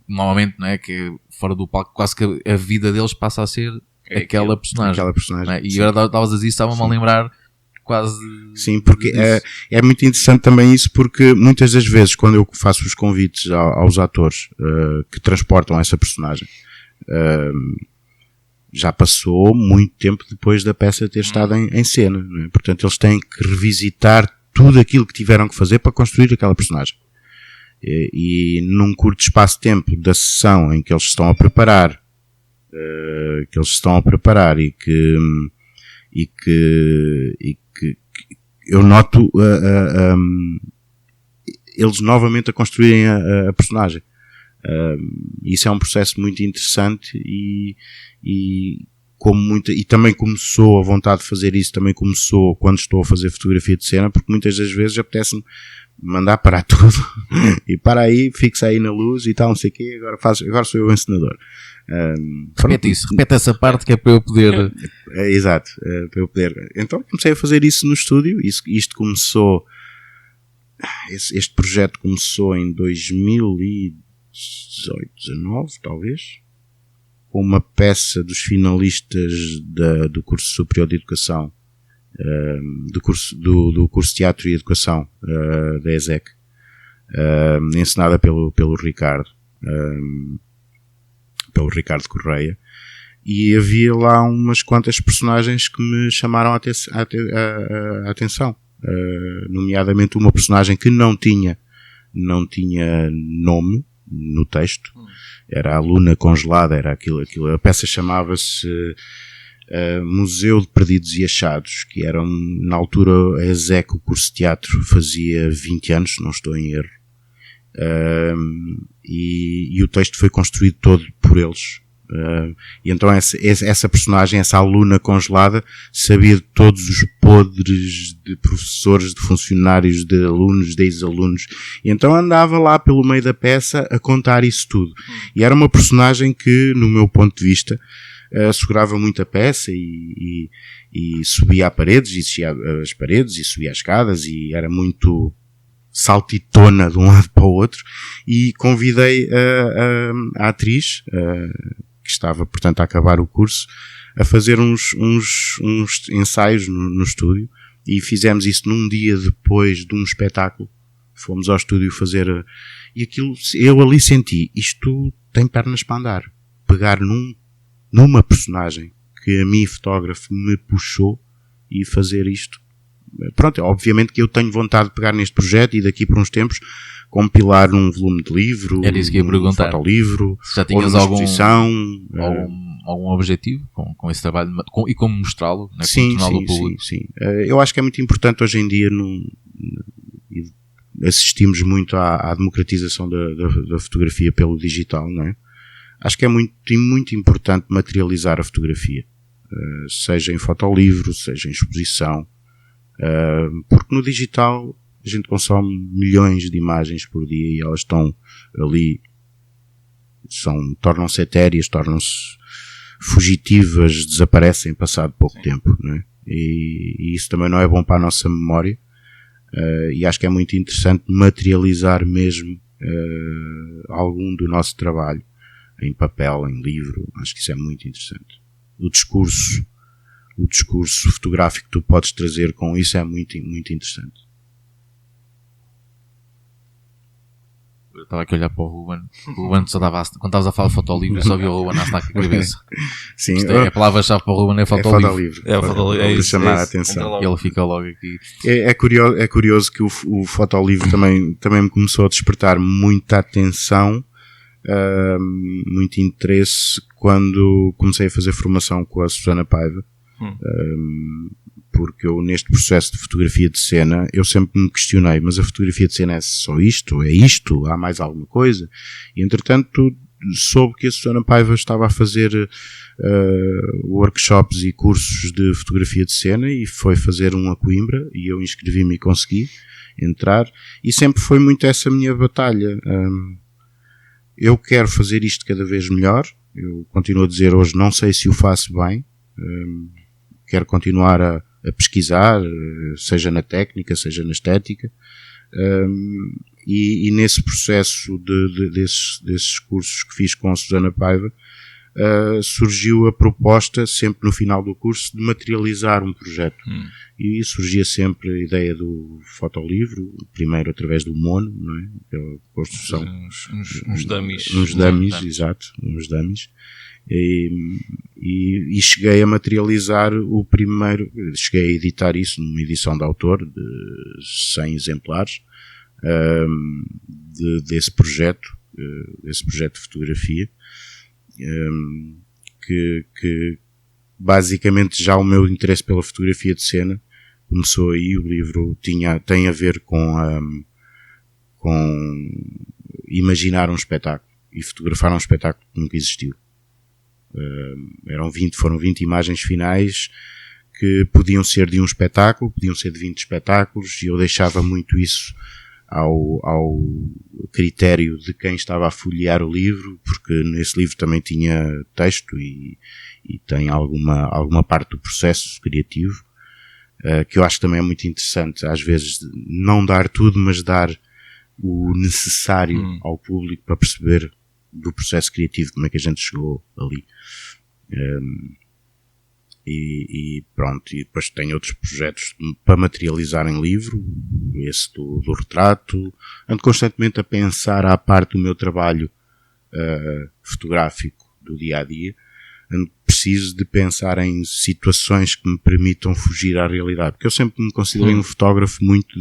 Speaker 1: Normalmente, não é? Que é fora do palco, quase que a vida deles passa a ser aquela personagem.
Speaker 3: Não é?
Speaker 1: E agora estavas a dizer, estava-me a lembrar quase...
Speaker 3: Sim, porque é muito interessante também isso, porque muitas das vezes, quando eu faço os convites aos atores que transportam essa personagem, já passou muito tempo depois da peça ter estado em cena, não é? Portanto, eles têm que revisitar tudo aquilo que tiveram que fazer para construir aquela personagem. E num curto espaço de tempo da sessão em que eles estão a preparar, e que eu noto eles novamente a construírem a personagem. Isso é um processo muito interessante e também começou a vontade de fazer isso, também começou quando estou a fazer fotografia de cena, porque muitas das vezes apetece-me mandar parar tudo e para aí, fixa aí na luz e tal, não sei o quê, agora sou eu o encenador.
Speaker 1: Repete essa parte que é para eu poder...
Speaker 3: Exato, para eu poder. Então comecei a fazer isso no estúdio. Isto começou, este projeto começou em 2018, 19 talvez, com uma peça dos finalistas do curso superior de educação, do curso de Teatro e Educação da ESEC, encenada pelo Ricardo Correia, e havia lá umas quantas personagens que me chamaram a atenção, nomeadamente uma personagem que não tinha nome no texto, era a aluna congelada, era aquilo. A peça chamava-se Museu de Perdidos e Achados, que era na altura a ESEC, o curso de teatro, fazia 20 anos, se não estou em erro. E o texto foi construído todo por eles. E então essa personagem, essa aluna congelada, sabia de todos os podres de professores, de funcionários, de alunos, de ex-alunos, e então andava lá pelo meio da peça a contar isso tudo. E era uma personagem que, no meu ponto de vista, segurava muito a peça e subia as paredes e subia as escadas, e era saltitona de um lado para o outro, e convidei a atriz, que estava, portanto, a acabar o curso, a fazer uns ensaios no estúdio, e fizemos isso num dia depois de um espetáculo. Fomos ao estúdio fazer, e aquilo, eu ali senti, isto tem pernas para andar. Pegar numa personagem que a mim, fotógrafo, me puxou, e fazer isto. Pronto, obviamente que eu tenho vontade de pegar neste projeto e daqui por uns tempos compilar num volume de livro,
Speaker 1: um
Speaker 3: fotolivro,
Speaker 1: já tinhas
Speaker 3: ou numa exposição.
Speaker 1: Algum objetivo com esse trabalho e como mostrá-lo, né,
Speaker 3: sim. Eu acho que é muito importante hoje em dia, assistimos muito à democratização da fotografia pelo digital, não é? Acho que é muito, muito importante materializar a fotografia, seja em fotolivro, seja em exposição, porque no digital a gente consome milhões de imagens por dia e elas estão ali, tornam-se etéreas, tornam-se fugitivas desaparecem passado pouco tempo, não é? E isso também não é bom para a nossa memória, e acho que é muito interessante materializar mesmo algum do nosso trabalho em papel, em livro. Acho que isso é muito interessante. O discurso fotográfico que tu podes trazer com isso é muito, muito interessante.
Speaker 1: Eu estava aqui a olhar para o Ruben. O Ruben só dava, quando estavas a falar de fotolivro, só viu o Ruben a assinar com a cabeça.
Speaker 3: Sim,
Speaker 1: A palavra-chave para o Ruben é fotolivro.
Speaker 2: É fotolivro, é isso,
Speaker 3: chamar
Speaker 2: é
Speaker 3: a
Speaker 2: isso.
Speaker 3: atenção.
Speaker 1: E ele fica logo aqui.
Speaker 3: É curioso que o fotolivro também me começou a despertar muita atenção, muito interesse quando comecei a fazer formação com a Susana Paiva. Porque eu, neste processo de fotografia de cena, eu sempre me questionei, mas a fotografia de cena é só isto? É isto? Há mais alguma coisa? E, entretanto, soube que a Susana Paiva estava a fazer workshops e cursos de fotografia de cena, e foi fazer um a Coimbra, e eu inscrevi-me e consegui entrar, e sempre foi muito essa minha batalha. Eu quero fazer isto cada vez melhor, eu continuo a dizer hoje, não sei se o faço bem, quero continuar a pesquisar, seja na técnica, seja na estética, e nesse processo desses cursos que fiz com a Susana Paiva, surgiu a proposta, sempre no final do curso, de materializar um projeto. E surgia sempre a ideia do fotolivro, primeiro através do mono, não é? Pela construção.
Speaker 2: Uns dummies.
Speaker 3: Uns dummies, exato, uns dummies. E cheguei a materializar o primeiro, cheguei a editar isso numa edição de autor de 100 exemplares desse projeto de fotografia, que basicamente já o meu interesse pela fotografia de cena começou aí. O livro tem a ver com imaginar um espetáculo e fotografar um espetáculo que nunca existiu. Foram 20 imagens finais que podiam ser de um espetáculo, podiam ser de 20 espetáculos, e eu deixava muito isso ao critério de quem estava a folhear o livro, porque nesse livro também tinha texto e tem alguma parte do processo criativo, que eu acho que também é muito interessante, às vezes não dar tudo, mas dar o necessário ao público para perceber do processo criativo, como é que a gente chegou ali. E pronto, e depois tenho outros projetos para materializar em livro, esse do retrato. Ando constantemente a pensar à parte do meu trabalho fotográfico do dia a dia. Preciso de pensar em situações que me permitam fugir à realidade, porque eu sempre me considerei um fotógrafo muito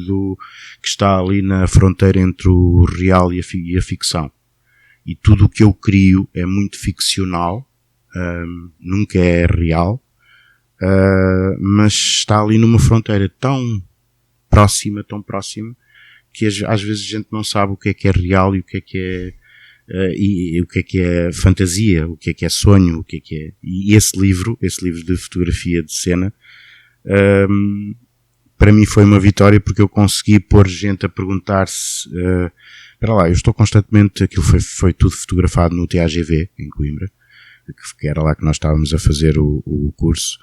Speaker 3: que está ali na fronteira entre o real e a ficção. E tudo o que eu crio é muito ficcional, nunca é real, mas está ali numa fronteira tão próxima, que às vezes a gente não sabe o que é real e o que é e o que é fantasia, o que é sonho, o que é. E esse livro de fotografia de cena, para mim foi uma vitória, porque eu consegui pôr gente a perguntar-se, espera lá, eu estou constantemente, aquilo foi tudo fotografado no TAGV, em Coimbra, que era lá que nós estávamos a fazer o curso.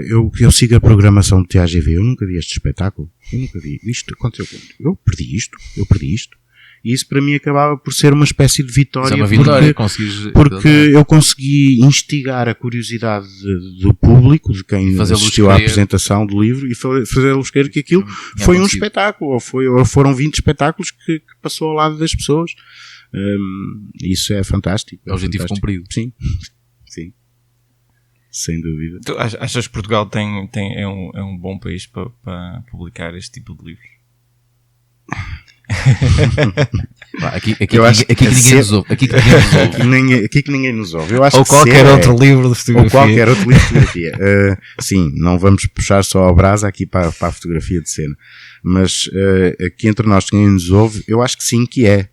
Speaker 3: Eu sigo a programação do TAGV, eu nunca vi este espetáculo, eu nunca vi isto, aconteceu, eu perdi isto. E isso para mim acabava por ser uma espécie de vitória, porque eu consegui instigar a curiosidade do público, de quem assistiu à apresentação do livro, e fazê-los crer que aquilo foi um espetáculo, ou foram 20 espetáculos que passou ao lado das pessoas. Isso é fantástico.
Speaker 1: É o objetivo cumprido.
Speaker 3: Sim, sem dúvida.
Speaker 2: Tu achas que Portugal é um bom país para publicar este tipo de livros?
Speaker 1: Aqui que ninguém nos ouve. Aqui
Speaker 3: que ninguém nos ouve. Eu acho
Speaker 2: ou qualquer outro livro de fotografia. Sim, não vamos puxar só a brasa aqui para a fotografia de cena. Mas aqui entre nós, quem nos ouve, eu acho que sim que é.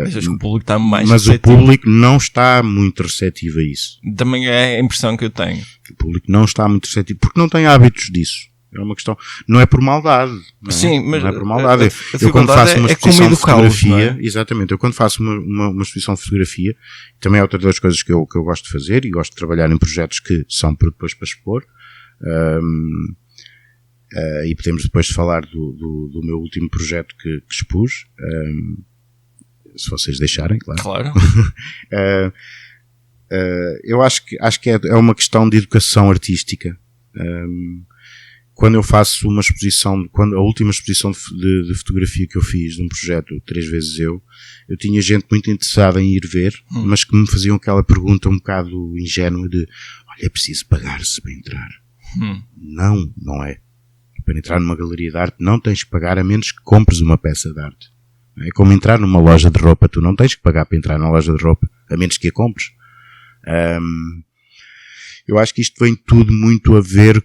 Speaker 2: Achas que o público está mais
Speaker 3: mas receptivo? O público não está muito receptivo a isso.
Speaker 2: Também é a impressão que eu tenho.
Speaker 3: O público não está muito receptivo porque não tem hábitos disso. É uma questão, não é por maldade. Não é?
Speaker 2: Sim, mas
Speaker 3: não é por maldade.
Speaker 2: a
Speaker 3: Eu quando faço uma exposição de fotografia,
Speaker 2: não é?
Speaker 3: exatamente, eu quando faço uma exposição de fotografia, também é outra das coisas que eu gosto de fazer e gosto de trabalhar em projetos que são depois para expor. E podemos depois falar do meu último projeto que expus, se vocês deixarem, claro.
Speaker 2: Claro.
Speaker 3: Eu acho que é uma questão de educação artística. Quando eu faço uma exposição, a última exposição de fotografia que eu fiz de um projeto 3 vezes eu tinha gente muito interessada em ir ver, mas que me faziam aquela pergunta um bocado ingênua de, olha, é preciso pagar-se para entrar. Não é. Para entrar numa galeria de arte não tens que pagar a menos que compres uma peça de arte. É como entrar numa loja de roupa, tu não tens que pagar para entrar na loja de roupa, a menos que a compres. Eu acho que isto tem tudo muito a ver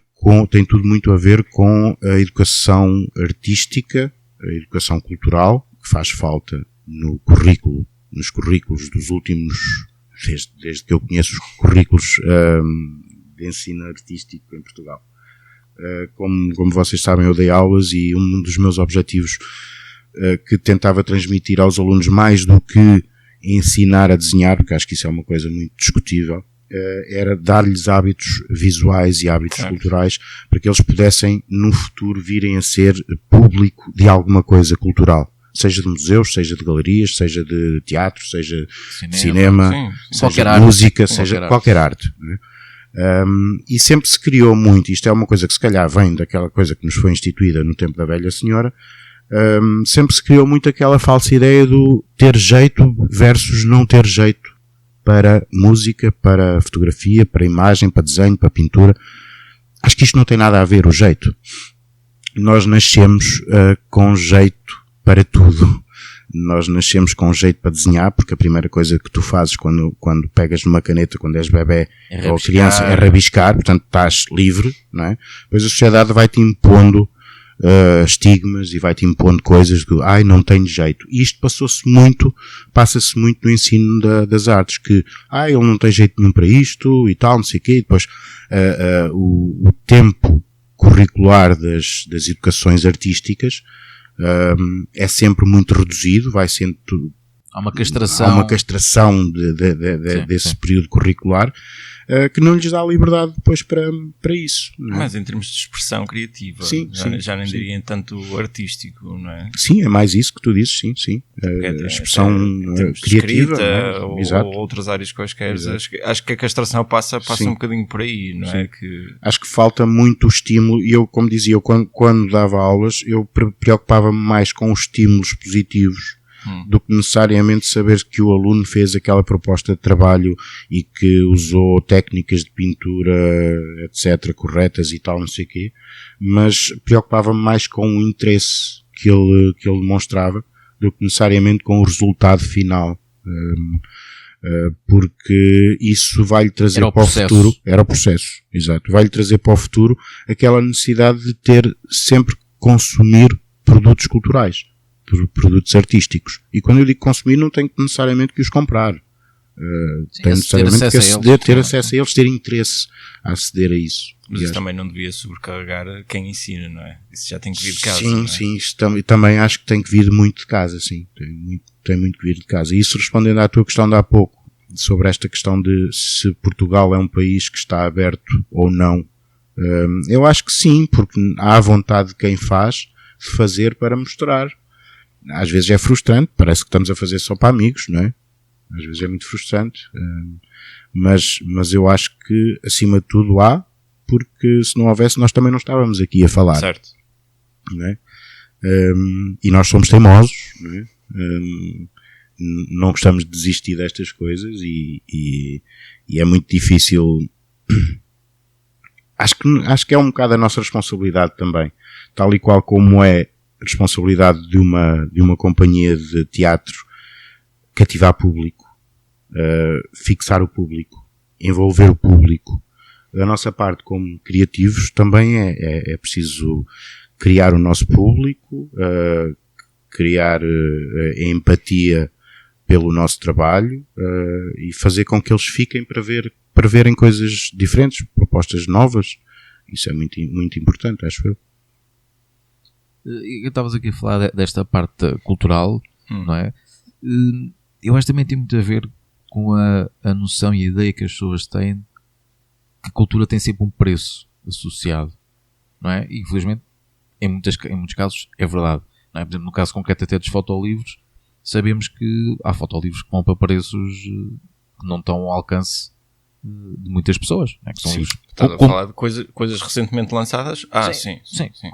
Speaker 3: com a educação artística, a educação cultural, que faz falta nos currículos dos últimos, desde que eu conheço os currículos de ensino artístico em Portugal. Como vocês sabem, eu dei aulas e um dos meus objetivos que tentava transmitir aos alunos mais do que ensinar a desenhar, porque acho que isso é uma coisa muito discutível, era dar-lhes hábitos visuais e hábitos culturais para que eles pudessem no futuro virem a ser público de alguma coisa cultural, seja de museus, seja de galerias, seja de teatro, seja de cinema, seja de música, seja qualquer arte, né? E sempre se criou muito, isto é uma coisa que se calhar vem daquela coisa que nos foi instituída no tempo da velha senhora, sempre se criou muito aquela falsa ideia do ter jeito versus não ter jeito para música, para fotografia, para imagem, para desenho, para pintura. Acho que isto não tem nada a ver, o jeito. Nós nascemos com jeito para tudo. Nós nascemos com jeito para desenhar, porque a primeira coisa que tu fazes quando pegas numa caneta, quando és bebé ou criança, é rabiscar, portanto estás livre, não é? Depois a sociedade vai-te impondo estigmas e vai-te impondo coisas de, não tenho jeito. E isto passa-se muito no ensino das artes, que, ele não tem jeito nenhum para isto e tal, não sei o quê, e depois o tempo curricular das educações artísticas é sempre muito reduzido, vai sendo
Speaker 1: há uma castração
Speaker 3: desse período curricular que não lhes dá liberdade depois para isso, não é?
Speaker 2: Mas em termos de expressão criativa, já nem diria em tanto artístico, não é?
Speaker 3: Sim, é mais isso que tu dizes, sim. A expressão criativa,
Speaker 2: escrita, ou outras áreas quaisquer. Acho que a castração passa um bocadinho por aí, não é?
Speaker 3: Acho que falta muito o estímulo, e eu, como dizia, quando dava aulas, eu preocupava-me mais com os estímulos positivos do que necessariamente saber que o aluno fez aquela proposta de trabalho e que usou técnicas de pintura, etc., corretas e tal, não sei o quê, mas preocupava-me mais com o interesse que ele demonstrava do que necessariamente com o resultado final, porque isso vai-lhe trazer para o futuro, era o processo, exato, vai-lhe trazer para o futuro aquela necessidade de ter sempre que consumir produtos culturais, produtos artísticos. E quando eu digo consumir, não tenho necessariamente que os comprar. Tenho necessariamente que ter acesso a eles, ter interesse a aceder a isso.
Speaker 2: Mas isso também não devia sobrecarregar quem ensina, não é? Isso já tem que vir de casa.
Speaker 3: Sim,
Speaker 2: não é?
Speaker 3: sim. Também acho que tem que vir muito de casa, sim. Tem muito que vir de casa. E isso respondendo à tua questão de há pouco, sobre esta questão de se Portugal é um país que está aberto ou não. Eu acho que sim, porque há a vontade de quem faz de fazer para mostrar. Às vezes é frustrante, parece que estamos a fazer só para amigos, não é? Às vezes é muito frustrante, mas eu acho que acima de tudo há, porque se não houvesse nós também não estávamos aqui a falar.
Speaker 2: Certo.
Speaker 3: Não é? E nós somos teimosos, não é? Não gostamos de desistir destas coisas e é muito difícil. Acho que é um bocado a nossa responsabilidade também, tal e qual como é a responsabilidade de uma companhia de teatro cativar público, fixar o público, envolver o público. Da nossa parte como criativos também é preciso criar o nosso público, criar a empatia pelo nosso trabalho e fazer com que eles fiquem para verem coisas diferentes, propostas novas, Isso é muito, muito importante, acho eu.
Speaker 1: Eu estavas aqui a falar desta parte cultural, não é? Eu acho que também tem muito a ver com a noção e a ideia que as pessoas têm que a cultura tem sempre um preço associado, não é? E infelizmente, em muitos casos, é verdade. Não é? Por exemplo, no caso concreto até dos fotolivros, sabemos que há fotolivros que vão para preços que não estão ao alcance de muitas pessoas. Não é? Que são livros.
Speaker 2: Estás a falar de coisas recentemente lançadas? Sim.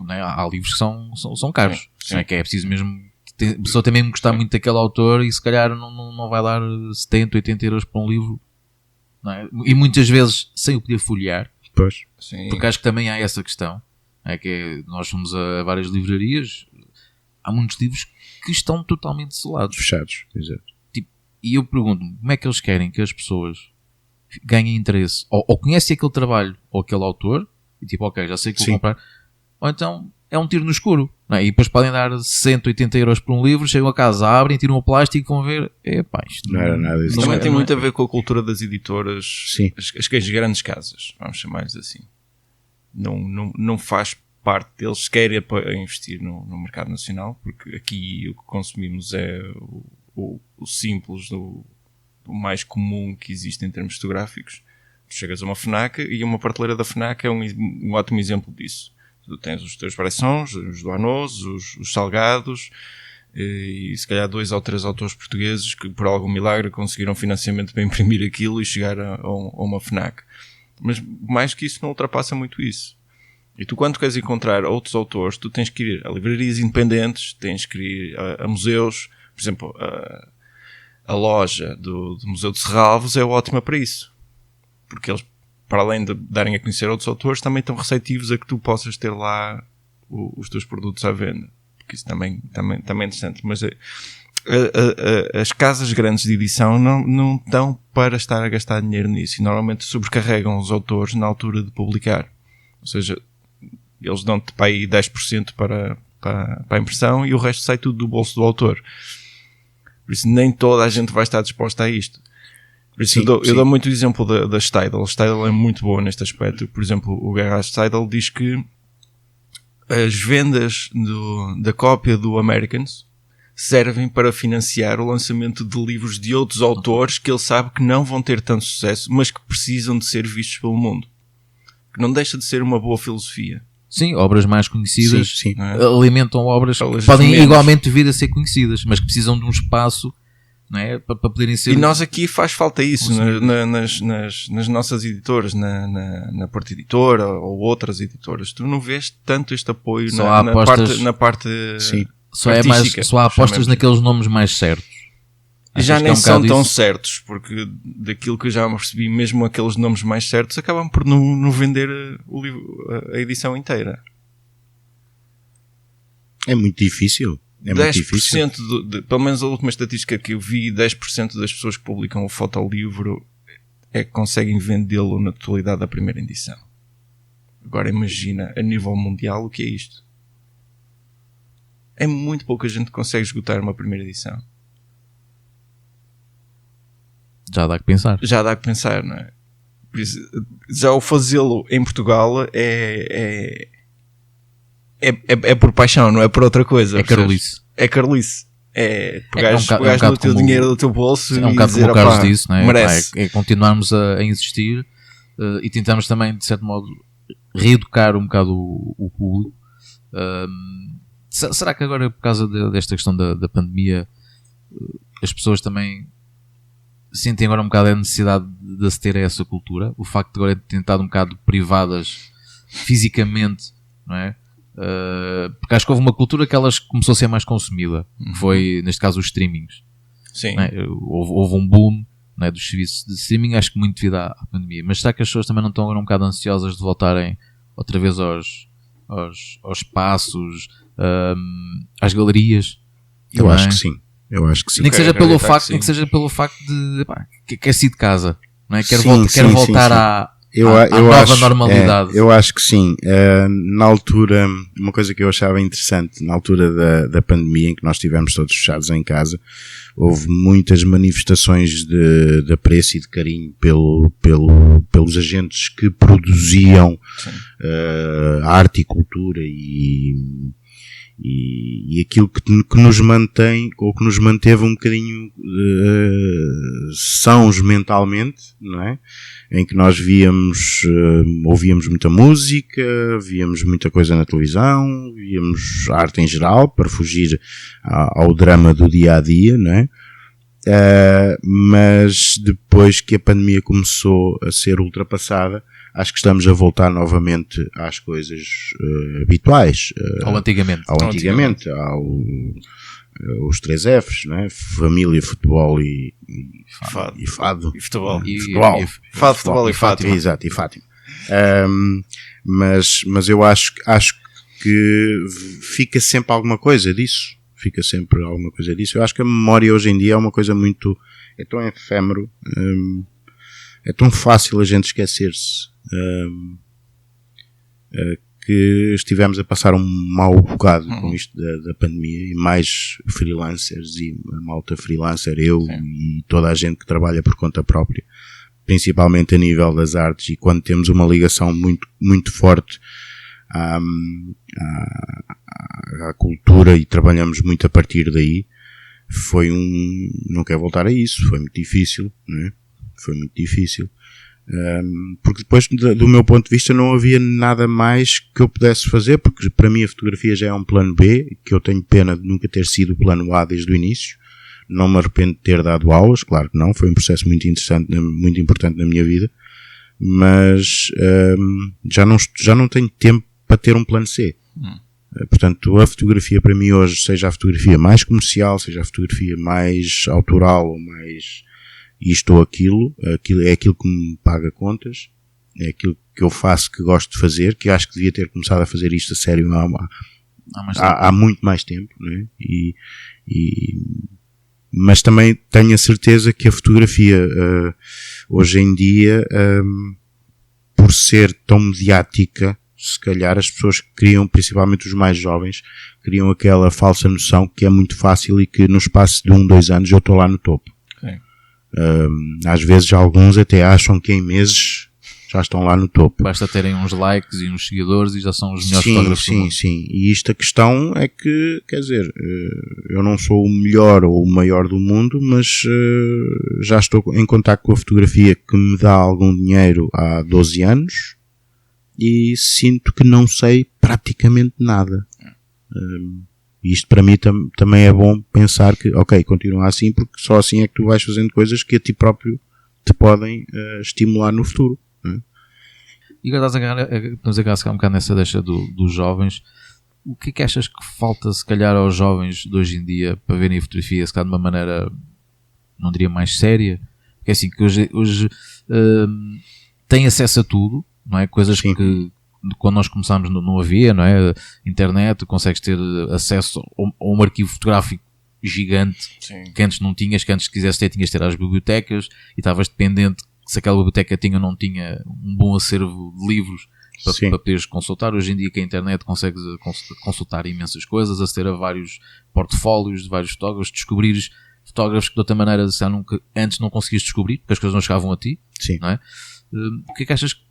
Speaker 1: Não é? Há livros que são caros.
Speaker 2: Sim.
Speaker 1: Não é? Que é preciso mesmo. A pessoa tem mesmo que gostar muito daquele autor e se calhar não vai dar 70, 80 euros para um livro. Não é? E muitas vezes sem o poder folhear.
Speaker 3: Pois.
Speaker 2: Sim.
Speaker 1: Porque acho que também há essa questão. É que nós fomos a várias livrarias, há muitos livros que estão totalmente selados.
Speaker 3: Fechados, exato.
Speaker 1: E eu pergunto-me, como é que eles querem que as pessoas ganhem interesse? Ou conhecem aquele trabalho, ou aquele autor, e tipo, ok, já sei que vou comprar. Ou então, é um tiro no escuro. Não é? E depois podem dar 60, 80 euros por um livro, chegam a casa, abrem, tiram o plástico e vão ver, isto
Speaker 3: não era nada disso.
Speaker 2: Também tem muito a ver com a cultura das editoras,
Speaker 3: Sim.
Speaker 2: as grandes casas, vamos chamar-lhes assim. Não faz parte deles sequer investir no mercado nacional, porque aqui o que consumimos é o simples, o mais comum que existe em termos fotográficos. Tu chegas a uma FNAC e uma prateleira da FNAC é um ótimo exemplo disso. Tu tens os teus Bressons, os Doanos, os Salgados e se calhar 2 ou 3 autores portugueses que por algum milagre conseguiram financiamento para imprimir aquilo e chegar a uma FNAC. Mas mais que isso não ultrapassa muito isso. E tu quando queres encontrar outros autores, tu tens que ir a livrarias independentes, tens que ir a museus. Por exemplo, a loja do Museu de Serralves é ótima para isso. Porque eles, para além de darem a conhecer outros autores, também estão receptivos a que tu possas ter lá os teus produtos à venda. Porque isso também é interessante. Mas as casas grandes de edição não estão para estar a gastar dinheiro nisso. E normalmente sobrecarregam os autores na altura de publicar. Ou seja, eles dão-te para aí 10% para a impressão e o resto sai tudo do bolso do autor. Por isso nem toda a gente vai estar disposta a isto. Por isso eu dou muito exemplo da Steidl. A Steidl é muito boa neste aspecto. Por exemplo, o Gerhard Steidl diz que as vendas da cópia do Americans servem para financiar o lançamento de livros de outros autores que ele sabe que não vão ter tanto sucesso, mas que precisam de ser vistos pelo mundo. Que não deixa de ser uma boa filosofia.
Speaker 1: Sim, obras mais conhecidas
Speaker 3: Sim.
Speaker 1: alimentam obras que podem igualmente vir a ser conhecidas, mas que precisam de um espaço, não é, para poderem ser...
Speaker 2: E nós aqui faz falta isso nas nossas editoras, na Porta Editora ou outras editoras. Tu não vês tanto este apoio na parte
Speaker 1: só há apostas naqueles nomes mais certos.
Speaker 2: Já nem são tão certos, porque daquilo que eu já me percebi, mesmo aqueles nomes mais certos acabam por não vender a edição inteira.
Speaker 3: É muito difícil.
Speaker 2: 10%, pelo menos a última estatística que eu vi, 10% das pessoas que publicam o fotolivro é que conseguem vendê-lo na totalidade da primeira edição. Agora imagina, a nível mundial, o que é isto? É muito pouca gente que consegue esgotar uma primeira edição.
Speaker 1: Já dá que pensar.
Speaker 2: Já dá que pensar, não é? Por isso, já o fazê-lo em Portugal é por paixão, não é por outra coisa.
Speaker 1: É carolice.
Speaker 2: É carolice. É pegares no teu dinheiro do teu bolso e dizer,
Speaker 1: como o Carlos disse, não é?
Speaker 2: Merece.
Speaker 1: É continuarmos a insistir e tentarmos também, de certo modo, reeducar um bocado o público. Será que agora, por causa desta questão da pandemia, as pessoas também sentem agora um bocado a necessidade de se ter essa cultura? O facto de agora terem estado um bocado privadas fisicamente, não é? Porque acho que houve uma cultura que elas começou a ser mais consumida, que foi, neste caso, os streamings.
Speaker 2: Sim.
Speaker 1: Não é? Houve um boom, não é, dos serviços de streaming, acho que muito devido à pandemia. Mas será que as pessoas também não estão agora um bocado ansiosas de voltarem outra vez aos espaços, às galerias?
Speaker 3: Eu acho que sim.
Speaker 1: Nem que seja pelo facto de quer sair de casa, não é? Quer voltar à nova normalidade.
Speaker 3: Eu acho que sim. Na altura, uma coisa que eu achava interessante, na altura da pandemia, em que nós estivemos todos fechados em casa, houve muitas manifestações de apreço e de carinho pelos agentes que produziam arte e cultura e aquilo que nos mantém, ou que nos manteve um bocadinho sãos mentalmente, não é? Em que nós ouvíamos muita música, víamos muita coisa na televisão, víamos arte em geral, para fugir ao drama do dia a dia, não é? Mas depois que a pandemia começou a ser ultrapassada, acho que estamos a voltar novamente às coisas habituais.
Speaker 1: Ao antigamente.
Speaker 3: Os 3 Fs, não é? Família, futebol e fado.
Speaker 2: E futebol.
Speaker 3: Fado,
Speaker 2: futebol e Fátima.
Speaker 3: Exato, e Fátima. Mas eu acho que fica sempre alguma coisa disso. Eu acho que a memória hoje em dia é uma coisa é tão efêmero, é tão fácil a gente esquecer-se, que estivemos a passar um mau bocado com isto da pandemia, e mais freelancers e a malta freelancer, e toda a gente que trabalha por conta própria, principalmente a nível das artes, e quando temos uma ligação muito, muito forte à cultura e trabalhamos muito a partir daí, não quero voltar a isso, foi muito difícil, né? Foi muito difícil, porque depois, do meu ponto de vista, não havia nada mais que eu pudesse fazer, porque para mim a fotografia já é um plano B, que eu tenho pena de nunca ter sido o plano A desde o início. Não me arrependo de ter dado aulas, claro que não, foi um processo muito interessante, muito importante na minha vida, mas já não tenho tempo para ter um plano C. Portanto, a fotografia para mim hoje, seja a fotografia mais comercial, seja a fotografia mais autoral, ou mais isto ou aquilo é aquilo que me paga contas, é aquilo que eu faço, que gosto de fazer, que acho que devia ter começado a fazer isto a sério há muito mais tempo, não é? Mas também tenho a certeza que a fotografia hoje em dia, por ser tão mediática, se calhar as pessoas criam, principalmente os mais jovens, criam aquela falsa noção que é muito fácil e que no espaço de 1-2 anos eu estou lá no topo.
Speaker 2: Okay.
Speaker 3: Às vezes alguns até acham que em meses já estão lá no topo.
Speaker 1: Basta terem uns likes e uns seguidores e já são os melhores fotógrafos do mundo.
Speaker 3: Sim. E isto, a questão é que, quer dizer, eu não sou o melhor ou o maior do mundo, mas já estou em contacto com a fotografia que me dá algum dinheiro há 12 anos e sinto que não sei praticamente nada. Isto para mim também é bom pensar que, ok, continua assim, porque só assim é que tu vais fazendo coisas que a ti próprio te podem estimular no futuro.
Speaker 1: E agora estamos a agarrar um bocado nessa deixa dos jovens. O que é que achas que falta, se calhar, aos jovens de hoje em dia para verem a fotografia, se calhar de uma maneira, não diria mais séria? Porque é assim, que hoje têm acesso a tudo, não é? Coisas
Speaker 3: Sim.
Speaker 1: que quando nós começámos não havia, não é? Internet, consegues ter acesso a um arquivo fotográfico gigante.
Speaker 2: Sim.
Speaker 1: Que antes não tinhas, que antes se quisesse ter, tinhas de ter às bibliotecas e estavas dependente se aquela biblioteca tinha ou não tinha um bom acervo de livros para poderes consultar. Hoje em dia que a internet consegues consultar imensas coisas, aceder a vários portfólios de vários fotógrafos, descobrires fotógrafos que de outra maneira antes não conseguias descobrir, porque as coisas não chegavam a ti.
Speaker 3: Sim.
Speaker 1: Não é? O que é que achas que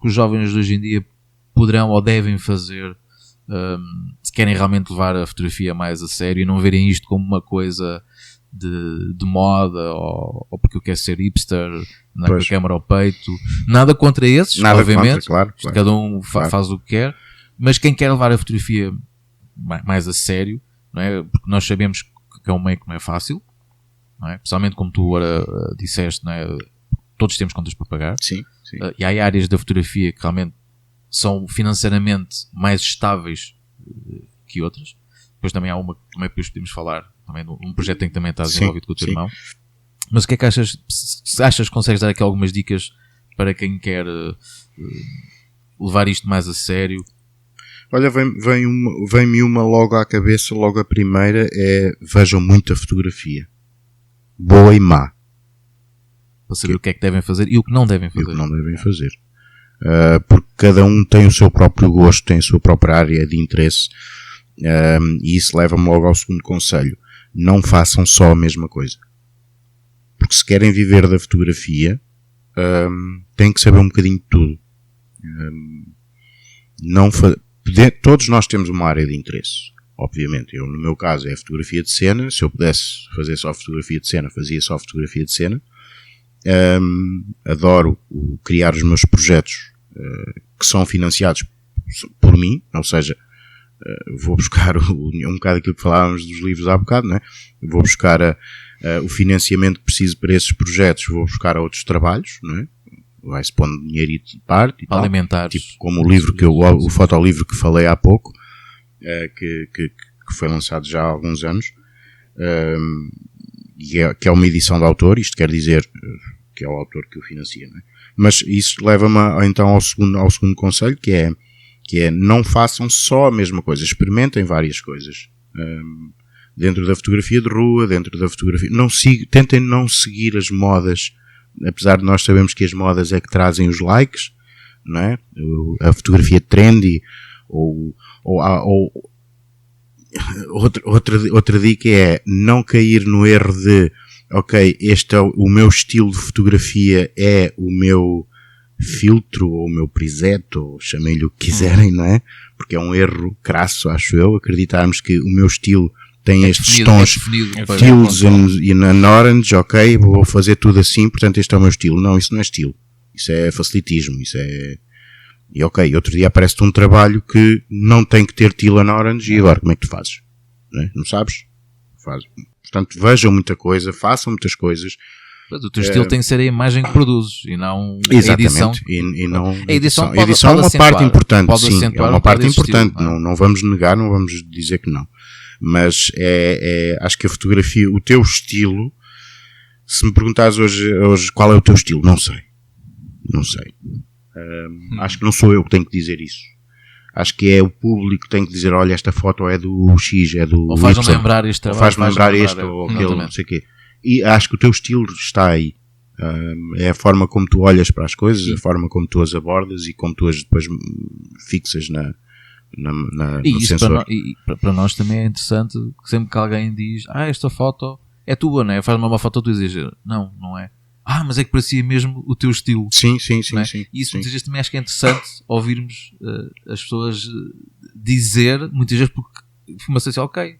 Speaker 1: os jovens de hoje em dia poderão ou devem fazer se querem realmente levar a fotografia mais a sério e não verem isto como uma coisa de moda ou porque eu quero ser hipster, não é, com a câmera ao peito? Nada contra esses,
Speaker 3: Nada
Speaker 1: obviamente,
Speaker 3: contra, claro.
Speaker 1: Cada um faz o que quer, mas quem quer levar a fotografia mais a sério, não é? Porque nós sabemos que é um meio que não é fácil, não é? Principalmente como tu agora disseste, não é? Todos temos contas para pagar.
Speaker 3: Sim.
Speaker 1: E há áreas da fotografia que realmente são financeiramente mais estáveis que outras. Depois também há uma que também depois podemos falar, também um projeto em que também estás envolvido com o teu irmão. Mas o que é que achas? Se achas que consegues dar aqui algumas dicas para quem quer levar isto mais a sério?
Speaker 3: Olha, vem-me uma logo à cabeça, logo a primeira é: vejam muita fotografia, boa e má,
Speaker 1: para saber o que é que devem fazer e o que não devem fazer.
Speaker 3: E o que não devem fazer. Porque cada um tem o seu próprio gosto, tem a sua própria área de interesse, e isso leva-me logo ao segundo conselho: não façam só a mesma coisa. Porque se querem viver da fotografia, têm que saber um bocadinho de tudo. Todos nós temos uma área de interesse. Obviamente, no meu caso é a fotografia de cena. Se eu pudesse fazer só fotografia de cena, fazia só fotografia de cena. Adoro criar os meus projetos que são financiados por mim, ou seja, vou buscar um bocado aquilo que falávamos dos livros há bocado, né? Vou buscar o financiamento que preciso para esses projetos, vou buscar outros trabalhos, né? Vai-se pondo dinheiro de parte e
Speaker 1: para
Speaker 3: tal.
Speaker 1: alimentar,
Speaker 3: tipo como o livro o fotolivro que falei há pouco, que foi lançado já há alguns anos, e que é uma edição de autor. Isto quer dizer que é o autor que o financia, não é? Mas isso leva-me então ao segundo conselho, que é não façam só a mesma coisa, experimentem várias coisas. Dentro da fotografia de rua, dentro da fotografia, tentem não seguir as modas, apesar de nós sabermos que as modas é que trazem os likes, não é? A fotografia trendy, ou outra dica é não cair no erro de ok, este é o meu estilo de fotografia, é o meu filtro, ou o meu preset, ou chamem-lhe o que quiserem, não é? Porque é um erro crasso, acho eu, acreditarmos que o meu estilo tem estes tons teals e orange, ok, vou fazer tudo assim, portanto este é o meu estilo. Não, isso não é estilo. Isso é facilitismo, isso é... E ok, outro dia aparece-te um trabalho que não tem que ter teal and orange, e agora como é que tu fazes? Não sabes? Faz. Portanto, vejam muita coisa, façam muitas coisas.
Speaker 1: Mas o teu estilo tem que ser a imagem que produzes e não
Speaker 3: exatamente,
Speaker 1: a edição.
Speaker 3: E não
Speaker 1: a edição
Speaker 3: pode é uma parte importante, sim, é uma parte importante.
Speaker 1: Estilo,
Speaker 3: não vamos negar, não vamos dizer que não. Mas acho que a fotografia, o teu estilo, se me perguntares hoje qual é o teu estilo, não sei. Acho que não sou eu que tenho que dizer isso. Acho que é o público que tem que dizer, olha, esta foto é do X, é do
Speaker 1: ou faz-me lembrar este trabalho,
Speaker 3: faz-me lembrar este ou aquele, não sei o quê. E acho que o teu estilo está aí. É a forma como tu olhas para as coisas, a forma como tu as abordas e como tu as depois fixas no sensor.
Speaker 1: Para nós também é interessante que sempre que alguém diz, esta foto é tua, não é? Faz-me uma foto, tu dizes, não é. Mas é que parecia mesmo o teu estilo.
Speaker 3: Sim.
Speaker 1: E isso muitas vezes também acho que é interessante ouvirmos as pessoas dizer, muitas vezes porque uma sensação, ok,